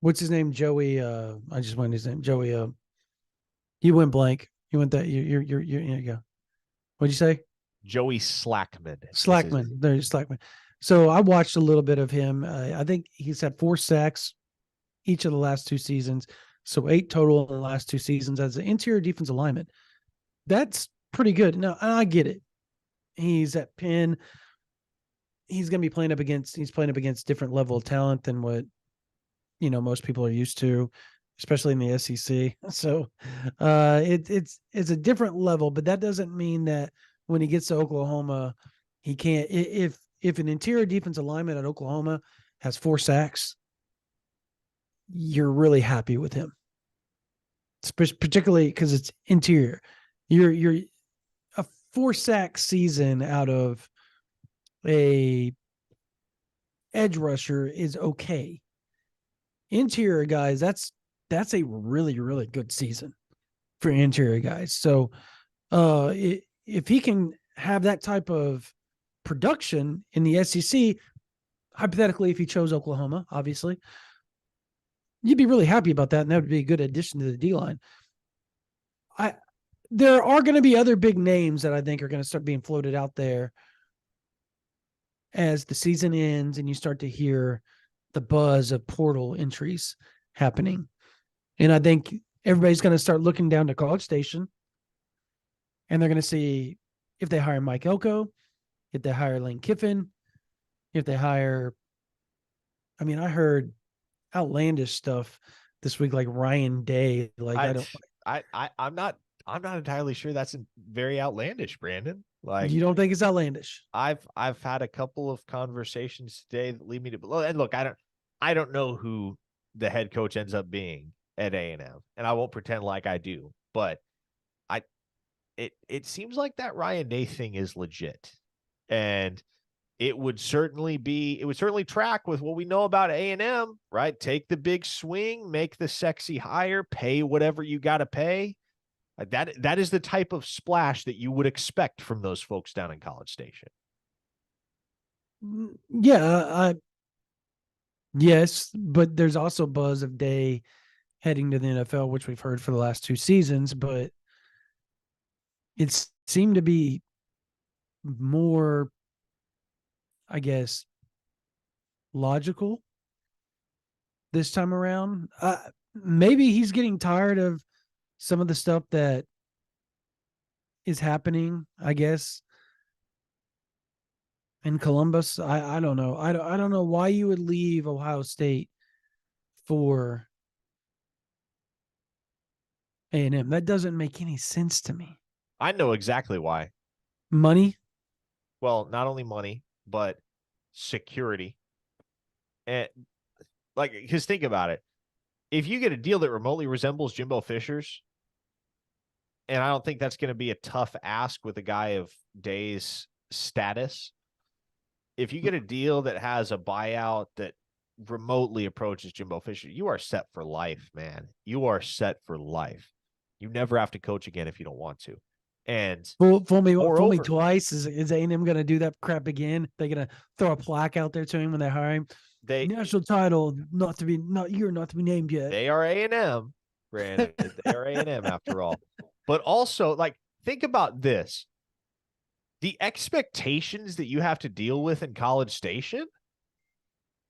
what's his name? Joey. I just went his name. Joey. You went blank. You went that. Here you go. What'd you say? Joey Slackman. There's Slackman. So I watched a little bit of him. I think he's had 4 sacks each of the last 2 seasons. So 8 total in the last 2 seasons as an interior defensive lineman. That's pretty good. Now, I get it. He's at Penn. He's going to be playing up against different level of talent than what, most people are used to, especially in the SEC. So it's a different level, but that doesn't mean that when he gets to Oklahoma, he can't. If an interior defensive lineman at Oklahoma has 4 sacks, you're really happy with him, particularly because it's interior. You're a 4-sack season out of a edge rusher is okay. Interior guys, that's that's a really, really good season for interior guys. So if he can have that type of production in the SEC, hypothetically, if he chose Oklahoma, obviously, you'd be really happy about that, and that would be a good addition to the D line. There are going to be other big names that I think are going to start being floated out there as the season ends and you start to hear the buzz of portal entries happening. And I think everybody's going to start looking down to College Station, and they're going to see if they hire Mike Elko, if they hire Lane Kiffin, if they hire, I mean, I heard outlandish stuff this week, like Ryan Day. Like I'm not entirely sure that's very outlandish, Brandon. Like, you don't think it's outlandish? I've had a couple of conversations today that lead me to, and look, I don't know who the head coach ends up being at A&M, and I won't pretend like I do, but it seems like that Ryan Day thing is legit, and it would certainly track with what we know about A&M, right? Take the big swing, make the sexy hire, pay whatever you got to pay. That is the type of splash that you would expect from those folks down in College Station. Yeah, yes, but there's also buzz of Day heading to the NFL, which we've heard for the last 2 seasons, but it seemed to be more, I guess, logical this time around. Maybe he's getting tired of some of the stuff that is happening, I guess, in Columbus. I don't know. I don't know why you would leave Ohio State for A&M. That doesn't make any sense to me. I know exactly why. Money? Well, not only money, but security. And like, because think about it. If you get a deal that remotely resembles Jimbo Fisher's, and I don't think that's going to be a tough ask with a guy of Day's status. If you get a deal that has a buyout that remotely approaches Jimbo Fisher, you are set for life, man. You are set for life. You never have to coach again if you don't want to. And fool me twice. Is A&M going to do that crap again? They're going to throw a plaque out there to him when they hire him. National title you're not to be named yet. They are A&M, Brandon. They are A&M after all. But also, like, think about this. The expectations that you have to deal with in College Station,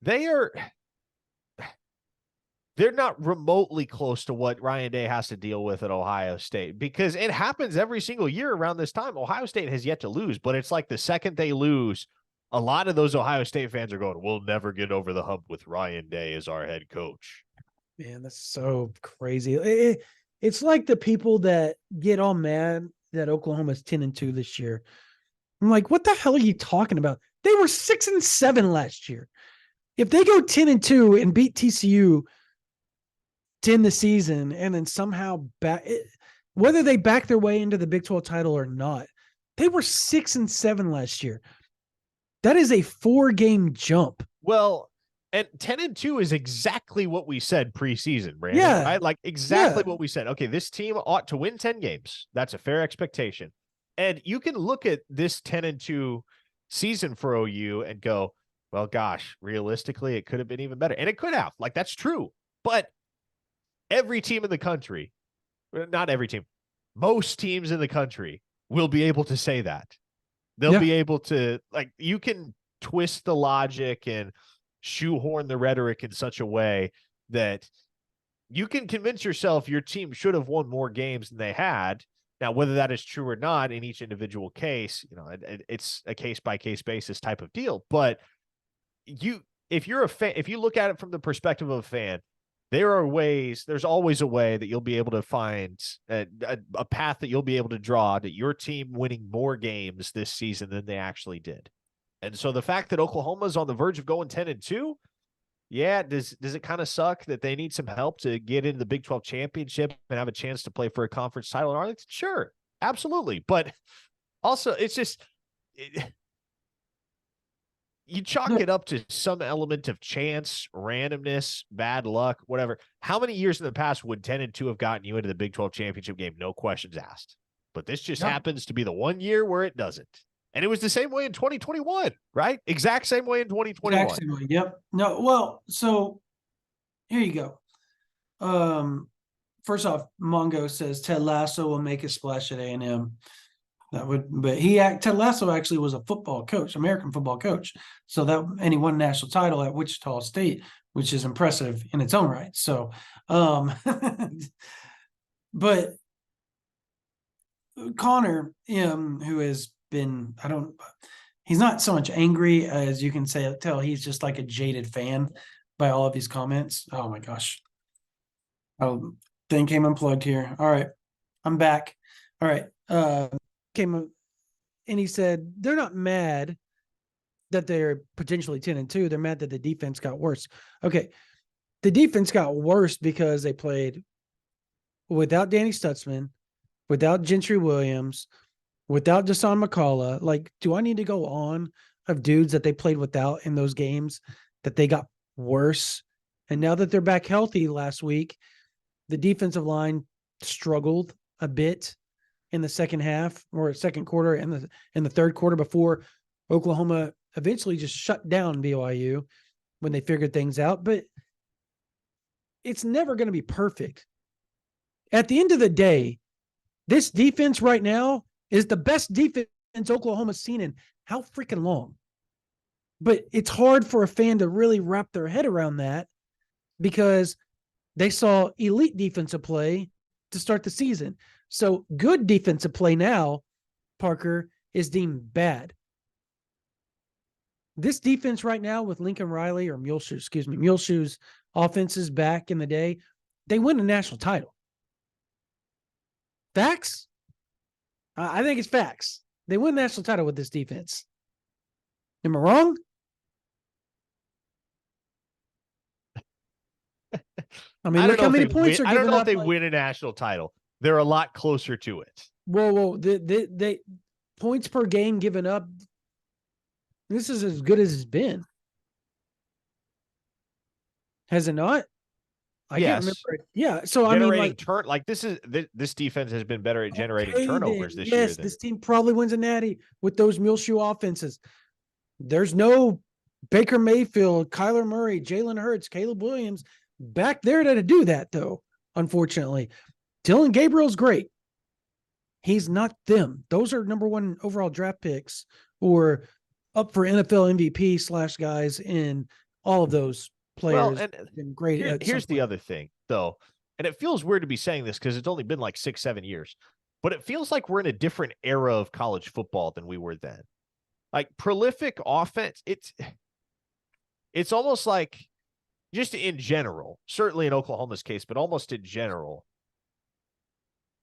they're not remotely close to what Ryan Day has to deal with at Ohio State, because it happens every single year around this time. Ohio State has yet to lose, but it's like the second they lose, a lot of those Ohio State fans are going, we'll never get over the hump with Ryan Day as our head coach. Man, that's so crazy. It's like the people that get all mad that Oklahoma's 10-2 this year. I'm like, what the hell are you talking about? They were 6-7 last year. If they go 10-2 and beat TCU to end the season, and then somehow whether they back their way into the Big 12 title or not, they were 6-7 last year. That is a 4-game jump. Well, and 10-2 is exactly what we said preseason, Brandon. Yeah. Right? Like exactly what we said. Okay, this team ought to win 10 games. That's a fair expectation. And you can look at this 10-2 season for OU and go, well, gosh, realistically, it could have been even better. And it could have. Like, that's true. But every team in the country, not every team, most teams in the country will be able to say that. They'll be able to, like, you can twist the logic and shoehorn the rhetoric in such a way that you can convince yourself your team should have won more games than they had. Now, whether that is true or not in each individual case, it's a case-by-case basis type of deal. But if you're a fan, if you look at it from the perspective of a fan, there's always a way that you'll be able to find a path that you'll be able to draw to your team winning more games this season than they actually did. And so the fact that Oklahoma's on the verge of going 10-2, yeah, does it kind of suck that they need some help to get into the Big 12 championship and have a chance to play for a conference title in Arlington? Sure, absolutely. But also, it's just you chalk it up to some element of chance, randomness, bad luck, whatever. How many years in the past would 10-2 have gotten you into the Big 12 championship game? No questions asked. But this just happens to be the one year where it doesn't. And it was the same way in 2021, right? Exact same way in 2021. Exact same way. Yep. No, well, so here you go. First off, Mongo says Ted Lasso will make a splash at A&M. That would, but Ted Lasso actually was a football coach, American football coach. So and he won national title at Wichita State, which is impressive in its own right. So, but Connor, who has been, he's not so much angry as you can tell. He's just like a jaded fan by all of these comments. Oh my gosh. Oh, thing came unplugged here. All right. I'm back. All right. And he said they're not mad that they're potentially 10-2. They're mad that the defense got worse. Okay. The defense got worse because they played without Danny Stutzman, without Gentry Williams, without Deshaun McCullough. Like, do I need to go on of dudes that they played without in those games that they got worse? And now that they're back healthy last week, the defensive line struggled a bit in the second half or second quarter and in the third quarter before Oklahoma eventually just shut down BYU when they figured things out. But it's never going to be perfect. At the end of the day, this defense right now is the best defense Oklahoma's seen in how freaking long. But it's hard for a fan to really wrap their head around that because they saw elite defensive play to start the season. So good defensive play now, Parker, is deemed bad. This defense right now with Lincoln Riley or Muleshoe's offenses back in the day, they win a national title. Facts? I think it's facts. They win a national title with this defense. Am I wrong? I mean, look how many points are given up. I don't know if they win a national title. They're a lot closer to it. Whoa. The points per game given up, this is as good as it's been. Has it not? I can't remember it. Yeah. So generating this defense has been better at generating turnovers this year. Yes, this team probably wins a natty with those Muleshoe offenses. There's no Baker Mayfield, Kyler Murray, Jalen Hurts, Caleb Williams back there to do that, though, unfortunately. Dylan Gabriel's great. He's not them. Those are number one overall draft picks or up for NFL MVP / guys in all of those players. Well, and great. Here's the other thing, though, and it feels weird to be saying this because it's only been like 6-7 years, but it feels like we're in a different era of college football than we were then. Like prolific offense, it's almost like just in general, certainly in Oklahoma's case, but almost in general,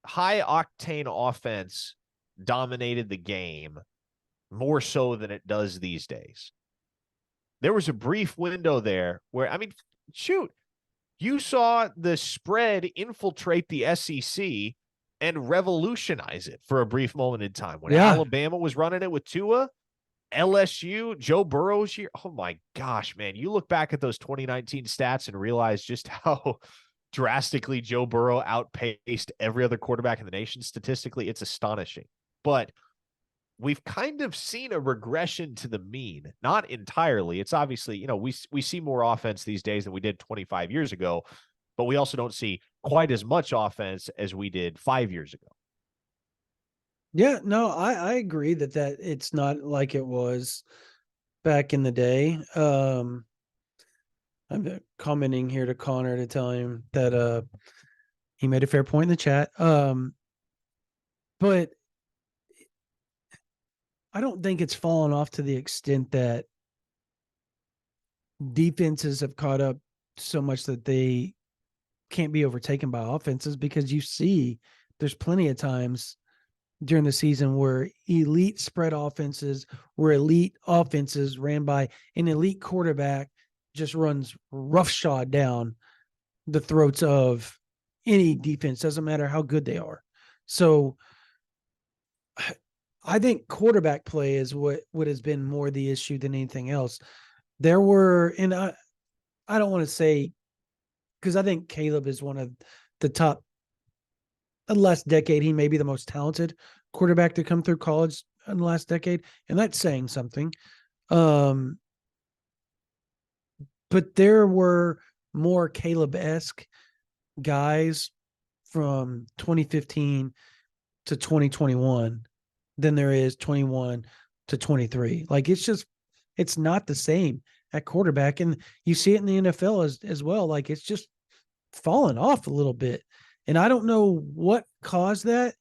high octane offense dominated the game more so than it does these days. There was a brief window there where, I mean, shoot, you saw the spread infiltrate the SEC and revolutionize it for a brief moment in time. When Alabama was running it with Tua, LSU, Joe Burrow's year. Oh my gosh, man. You look back at those 2019 stats and realize just how drastically Joe Burrow outpaced every other quarterback in the nation statistically. It's astonishing. But we've kind of seen a regression to the mean, not entirely. It's obviously, we see more offense these days than we did 25 years ago, but we also don't see quite as much offense as we did 5 years ago. Yeah, no, I agree that it's not like it was back in the day. I'm commenting here to Connor to tell him that he made a fair point in the chat. But I don't think it's fallen off to the extent that defenses have caught up so much that they can't be overtaken by offenses, because you see there's plenty of times during the season where elite spread offenses, where elite offenses ran by an elite quarterback just runs roughshod down the throats of any defense, doesn't matter how good they are. So I think quarterback play is what has been more the issue than anything else. There were, and I don't want to say, because I think Caleb is one of the top, in the last decade, he may be the most talented quarterback to come through college in the last decade, and that's saying something. Um, but there were more Caleb-esque guys from 2015 to 2021 than there is 21 to 23. Like it's not the same at quarterback. And you see it in the NFL as well. Like it's just fallen off a little bit. And I don't know what caused that.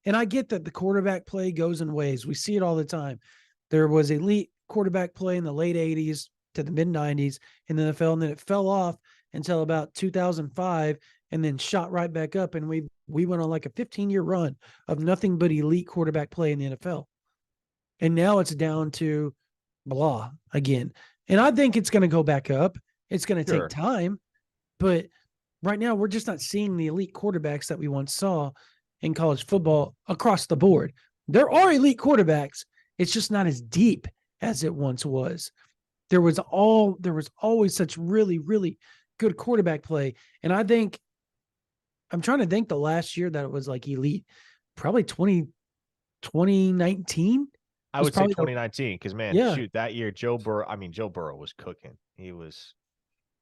And I get that the quarterback play goes in waves. We see it all the time. There was elite quarterback play in the late 80s to the mid 90s in the NFL, and then it fell off until about 2005 and then shot right back up. And we went on like a 15-year run of nothing but elite quarterback play in the NFL. And now it's down to blah again. And I think it's going to go back up. It's going to Sure. take time, but right now we're just not seeing the elite quarterbacks that we once saw in college football across the board. There are elite quarterbacks. It's just not as deep as it once was. There was always such really, really good quarterback play. And I think I'm trying to think the last year that it was like elite, probably 2019. I Was would say probably 2019 because, man, yeah. shoot, that year Joe Burrow was cooking. He was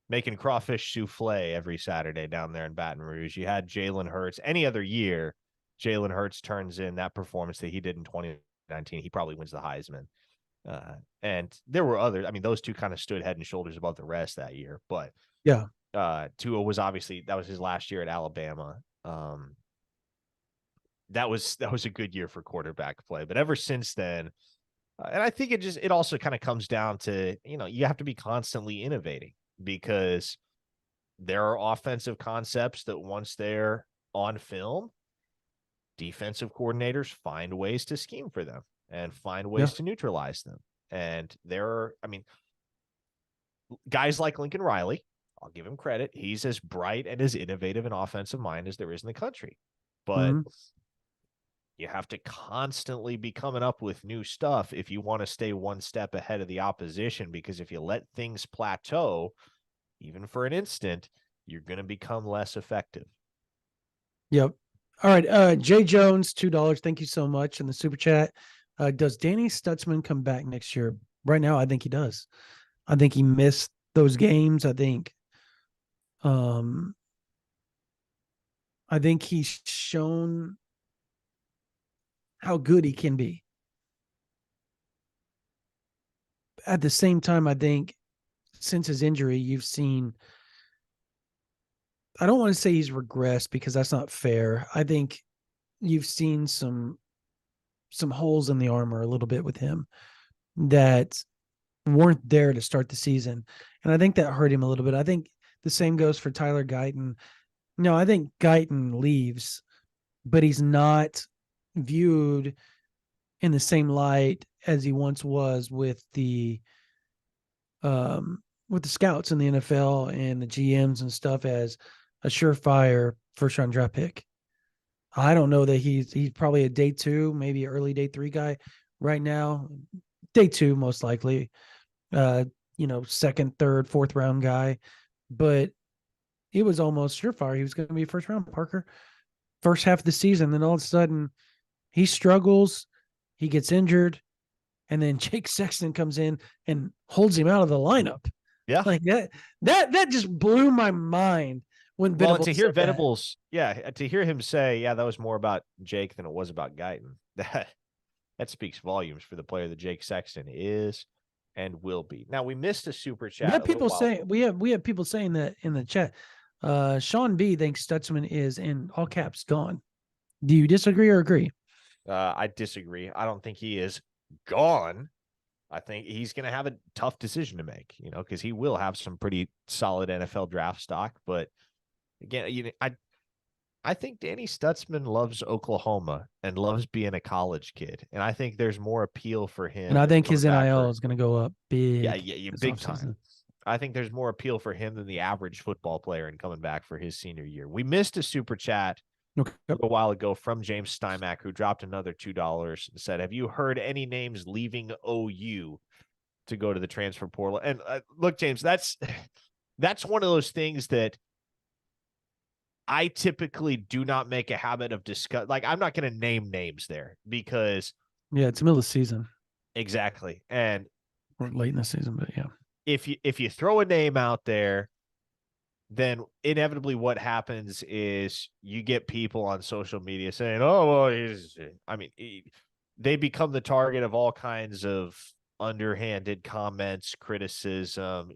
making crawfish souffle every Saturday down there in Baton Rouge. You had Jalen Hurts. Any other year, Jalen Hurts turns in that performance that he did in 2019. He probably wins the Heisman. And there were others. I mean, those two kind of stood head and shoulders above the rest that year. But Yeah. Tua was obviously, that was his last year at Alabama. That was a good year for quarterback play. But ever since then, and I think it also kind of comes down to, you have to be constantly innovating, because there are offensive concepts that once they're on film, defensive coordinators find ways to scheme for them and find ways to neutralize them. And guys like Lincoln Riley, I'll give him credit. He's as bright and as innovative an offensive mind as there is in the country. But you have to constantly be coming up with new stuff if you want to stay one step ahead of the opposition, because if you let things plateau, even for an instant, you're going to become less effective. Yep. All right. Jay Jones, $2. Thank you so much in the super chat. Does Danny Stutzman come back next year? Right now, I think he does. I think he missed those games. I think he's shown how good he can be. At the same time, I think since his injury, you've seen, I don't want to say he's regressed because that's not fair. I think you've seen some holes in the armor a little bit with him that weren't there to start the season. And I think that hurt him a little bit. I think the same goes for Tyler Guyton. No, I think Guyton leaves, but he's not viewed in the same light as he once was with the scouts in the NFL and the GMs and stuff as a surefire first round draft pick. I don't know that he's probably a day 2, maybe early day 3 guy right now. Day 2, most likely. Second, third, fourth round guy. But it was almost surefire. He was going to be first round, Parker. First half of the season. Then all of a sudden he struggles. He gets injured. And then Jake Sexton comes in and holds him out of the lineup. Yeah. Like that just blew my mind when Well, Venables and to hear Venables, to hear him say, that was more about Jake than it was about Guyton, that speaks volumes for the player that Jake Sexton is and will be. Now, we missed a super chat. We have people saying that in the chat. Sean B thinks Stutzman is in all caps gone. Do you disagree or agree? I disagree. I don't think he is gone. I think he's going to have a tough decision to make, because he will have some pretty solid NFL draft stock. But again, I think Danny Stutzman loves Oklahoma and loves being a college kid. And I think there's more appeal for him. And I think his NIL is going to go up big. Yeah, big time. I think there's more appeal for him than the average football player in coming back for his senior year. We missed a super chat Okay. a little while ago from James Stymack, who dropped another $2 and said, "Have you heard any names leaving OU to go to the transfer portal?" And look, James, that's one of those things that I typically do not make a habit of discuss. Like, I'm not going to name names there because Yeah, it's the middle of the season exactly. And or late in the season, but yeah. if you throw a name out there, then inevitably what happens is you get people on social media saying, "Oh, well, they become the target of all kinds of underhanded comments, criticism,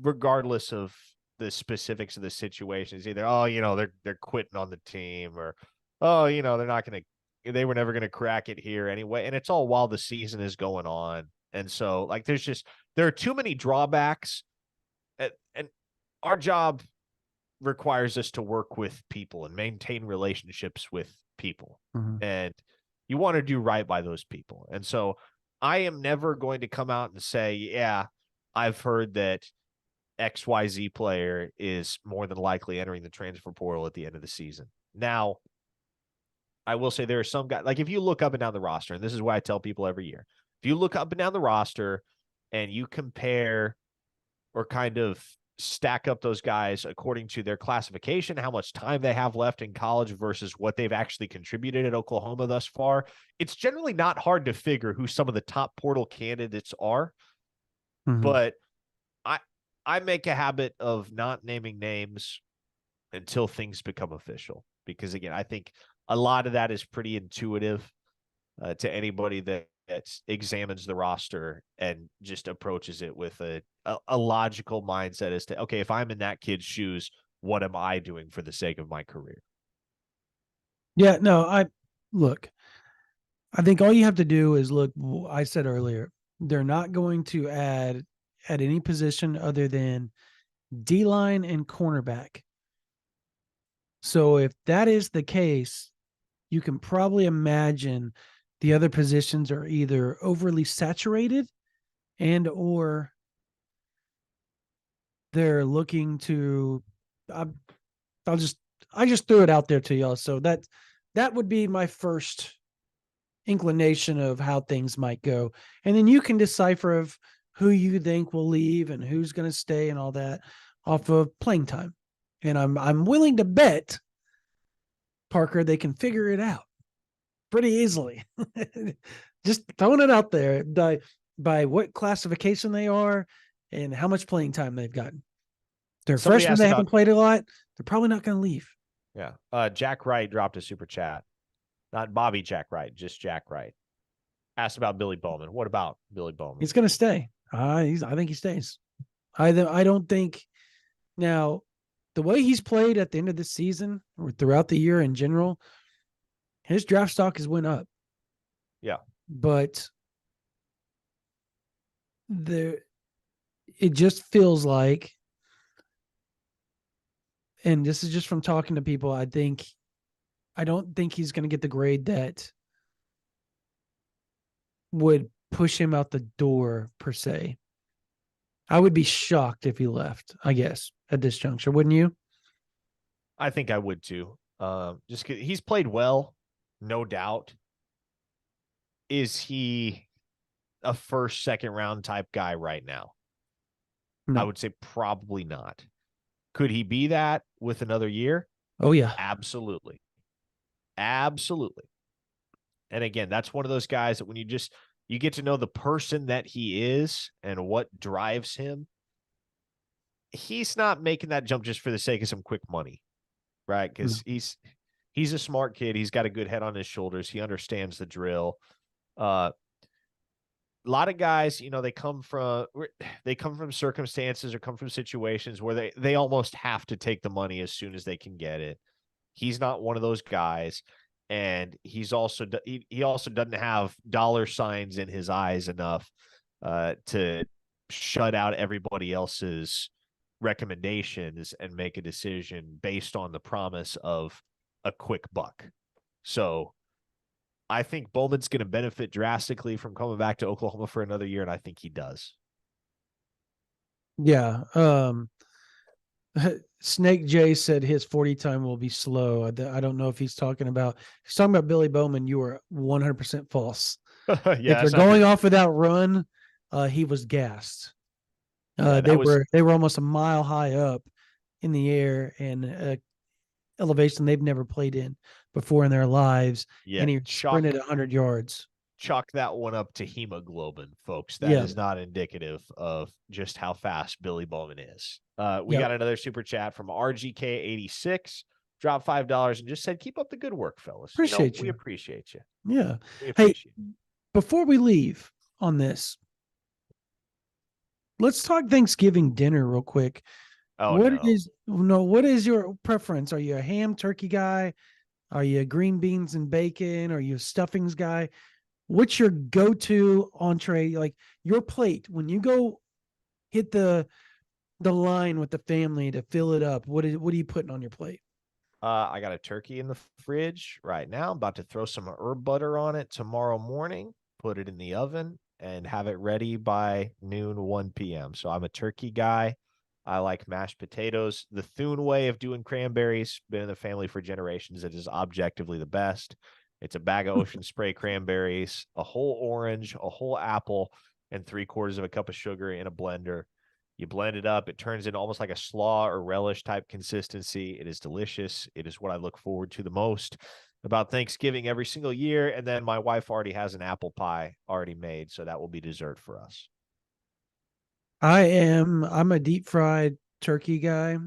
regardless of the specifics of the situation. It's either, oh, they're quitting on the team, or, oh, they were never gonna crack it here anyway. And it's all while the season is going on. And so, like, there are too many drawbacks, and our job requires us to work with people and maintain relationships with people. Mhm. And you want to do right by those people. And so I am never going to come out and say, yeah, I've heard that XYZ player is more than likely entering the transfer portal at the end of the season. Now, I will say there are some guys, like if you look up and down the roster, and this is why I tell people every year, if you look up and down the roster and you compare or kind of stack up those guys according to their classification, how much time they have left in college versus what they've actually contributed at Oklahoma thus far, it's generally not hard to figure who some of the top portal candidates are. Mhm. But I make a habit of not naming names until things become official, because again, I think a lot of that is pretty intuitive to anybody that examines the roster and just approaches it with a logical mindset as to, okay, if I'm in that kid's shoes, what am I doing for the sake of my career? Yeah, no, I think all you have to do is look. I said earlier, they're not going to add at any position other than D line and cornerback. So if that is the case, you can probably imagine the other positions are either overly saturated and or they're looking to I, I'll just I just threw it out there to y'all. So that would be my first inclination of how things might go. And then you can decipher of who you think will leave and who's going to stay and all that off of playing time. And I'm willing to bet, Parker, they can figure it out pretty easily. Just throwing it out there by what classification they are and how much playing time they've gotten. They're Somebody freshmen, asked they about, haven't played a lot. They're probably not going to leave. yeah. Jack Wright dropped a super chat. Not Bobby Jack Wright, just Jack Wright. Asked about Billy Bowman. What about Billy Bowman? He's going to stay. I think he stays. I don't think now the way he's played at the end of the season or throughout the year in general, his draft stock has went up. Yeah. But it just feels like, and this is just from talking to people, I don't think he's going to get the grade that would push him out the door per se. I would be shocked if he left, I guess, at this juncture, wouldn't you? I think I would too. Just 'cause he's played well, no doubt. Is he a first, second round type guy right now? No. I would say probably not. Could he be that with another year? Oh yeah. Absolutely. Absolutely. And again, that's one of those guys that when you get to know the person that he is and what drives him, he's not making that jump just for the sake of some quick money, right? Because he's a smart kid. He's got a good head on his shoulders. He understands the drill. A lot of guys, they come from circumstances or come from situations where they almost have to take the money as soon as they can get it. He's not one of those guys, and he also doesn't have dollar signs in his eyes enough to shut out everybody else's recommendations and make a decision based on the promise of a quick buck. So I think Bowman's going to benefit drastically from coming back to Oklahoma for another year, and I think he does. Yeah. Snake J said his 40 time will be slow. I don't know if he's talking about Billy Bowman. You are 100% false. Yeah, If you're that's not going true. off of that run, he was gassed. Yeah, They that was were almost a mile high up in the air and elevation they've never played in before in their lives, yeah, and he sprinted 100 yards. chalk that one up to hemoglobin, folks. That Yeah, is not indicative of just how fast Billy Bowman is. We yeah. got another super chat from RGK86. Dropped $5 and just said, "Keep up the good work, fellas. Appreciate We you. appreciate you. Yeah. We Hey, appreciate you." before we leave on this, let's talk Thanksgiving dinner real quick. Oh no. What is your preference? Are you a ham turkey guy? Are you a green beans and bacon? Are you a stuffings guy? What's your go-to entree? Like your plate when you go hit the line with the family to fill it up. What are you putting on your plate? I got a turkey in the fridge right now. I'm about to throw some herb butter on it tomorrow morning, put it in the oven, and have it ready by noon, 1 p.m. So I'm a turkey guy. I like mashed potatoes. The Thune way of doing cranberries, been in the family for generations. It is objectively the best. It's a bag of Ocean Spray cranberries, a whole orange, a whole apple, and 3/4 of a cup of sugar in a blender. You blend it up. It turns into almost like a slaw or relish type consistency. It is delicious. It is what I look forward to the most about Thanksgiving every single year. And then my wife already has an apple pie already made, so that will be dessert for us. I'm a deep fried turkey guy.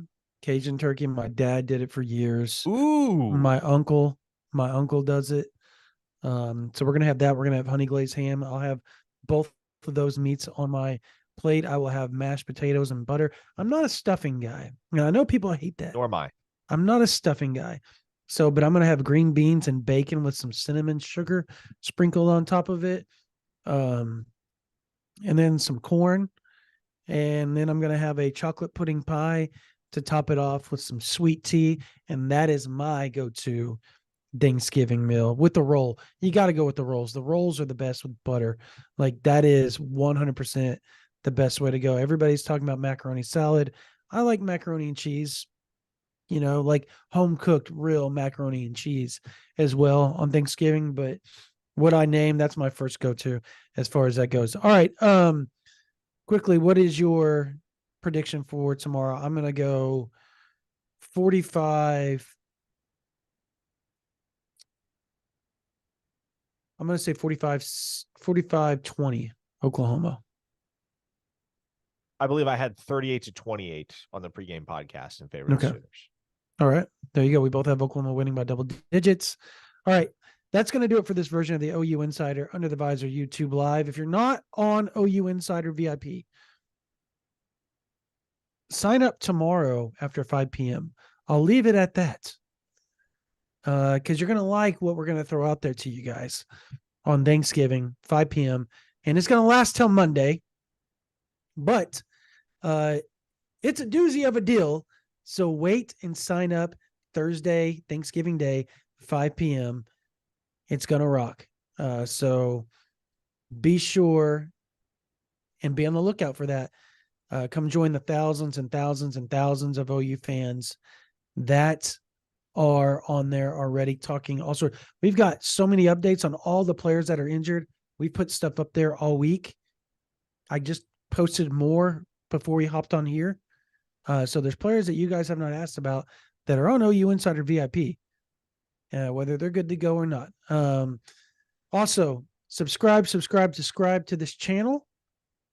Cajun turkey. My dad did it for years. Ooh, My uncle does it. So we're gonna have that. We're gonna have honey glazed ham. I'll have both of those meats on my plate. I will have mashed potatoes and butter. I'm not a stuffing guy. Now, I know people hate that. nor am I. I'm not a stuffing guy. So, but I'm gonna have green beans and bacon with some cinnamon sugar sprinkled on top of it. Um, and then some corn. And then I'm gonna have a chocolate pudding pie to top it off with some sweet tea. And that is my go-to Thanksgiving meal with the roll. You got to go with the rolls. The rolls are the best with butter. Like that is 100% the best way to go. Everybody's talking about macaroni salad. I like macaroni and cheese, like home cooked real macaroni and cheese as well on Thanksgiving. But what I name, that's my first go to as far as that goes. All right. Quickly, what is your prediction for tomorrow? I'm going to go 45. I'm going to say 45-20 Oklahoma. I believe I had 38-28 on the pregame podcast in favor of the Okay. Sooners. All right. There you go. We both have Oklahoma winning by double digits. All right. That's going to do it for this version of the OU Insider Under the Visor YouTube Live. If you're not on OU Insider VIP, sign up tomorrow after 5 p.m. I'll leave it at that because you're going to like what we're going to throw out there to you guys on Thanksgiving, 5 p.m. And it's going to last till Monday. But it's a doozy of a deal. So wait and sign up Thursday, Thanksgiving Day, 5 p.m. It's going to rock. So be sure and be on the lookout for that. Come join the thousands and thousands and thousands of OU fans that are on there already talking. Also, we've got so many updates on all the players that are injured. We put stuff up there all week. I just posted more before we hopped on here. So there's players that you guys have not asked about that are on OU Insider VIP, whether they're good to go or not. Also, subscribe to this channel,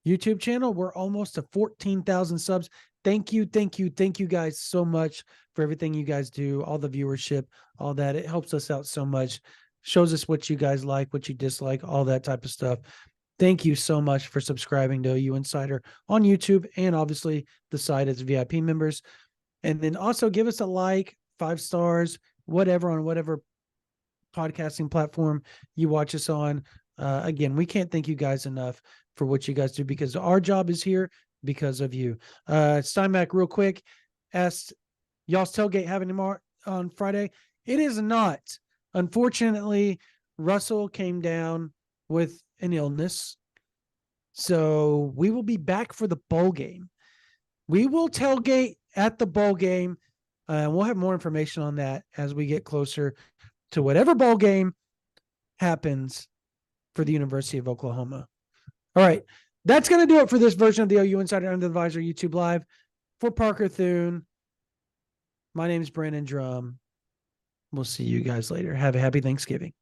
YouTube channel. We're almost to 14,000 subs. Thank you guys so much for everything you guys do, all the viewership, all that. It helps us out so much, shows us what you guys like, what you dislike, all that type of stuff. Thank you so much for subscribing to OU Insider on YouTube and obviously the site as VIP members. And then also give us a like, 5 stars, whatever on whatever podcasting platform you watch us on. Again, we can't thank you guys enough for what you guys do because our job is here because of you. Steinbeck, real quick, asked y'all's tailgate having tomorrow on Friday. It is not. Unfortunately, Russell came down with an illness. So we will be back for the bowl game. We will tailgate at the bowl game. We'll have more information on that as we get closer to whatever bowl game happens for the University of Oklahoma. All right. That's going to do it for this version of the OU Insider Under the Visor YouTube Live. For Parker Thune, my name is Brandon Drum. We'll see you guys later. Have a happy Thanksgiving.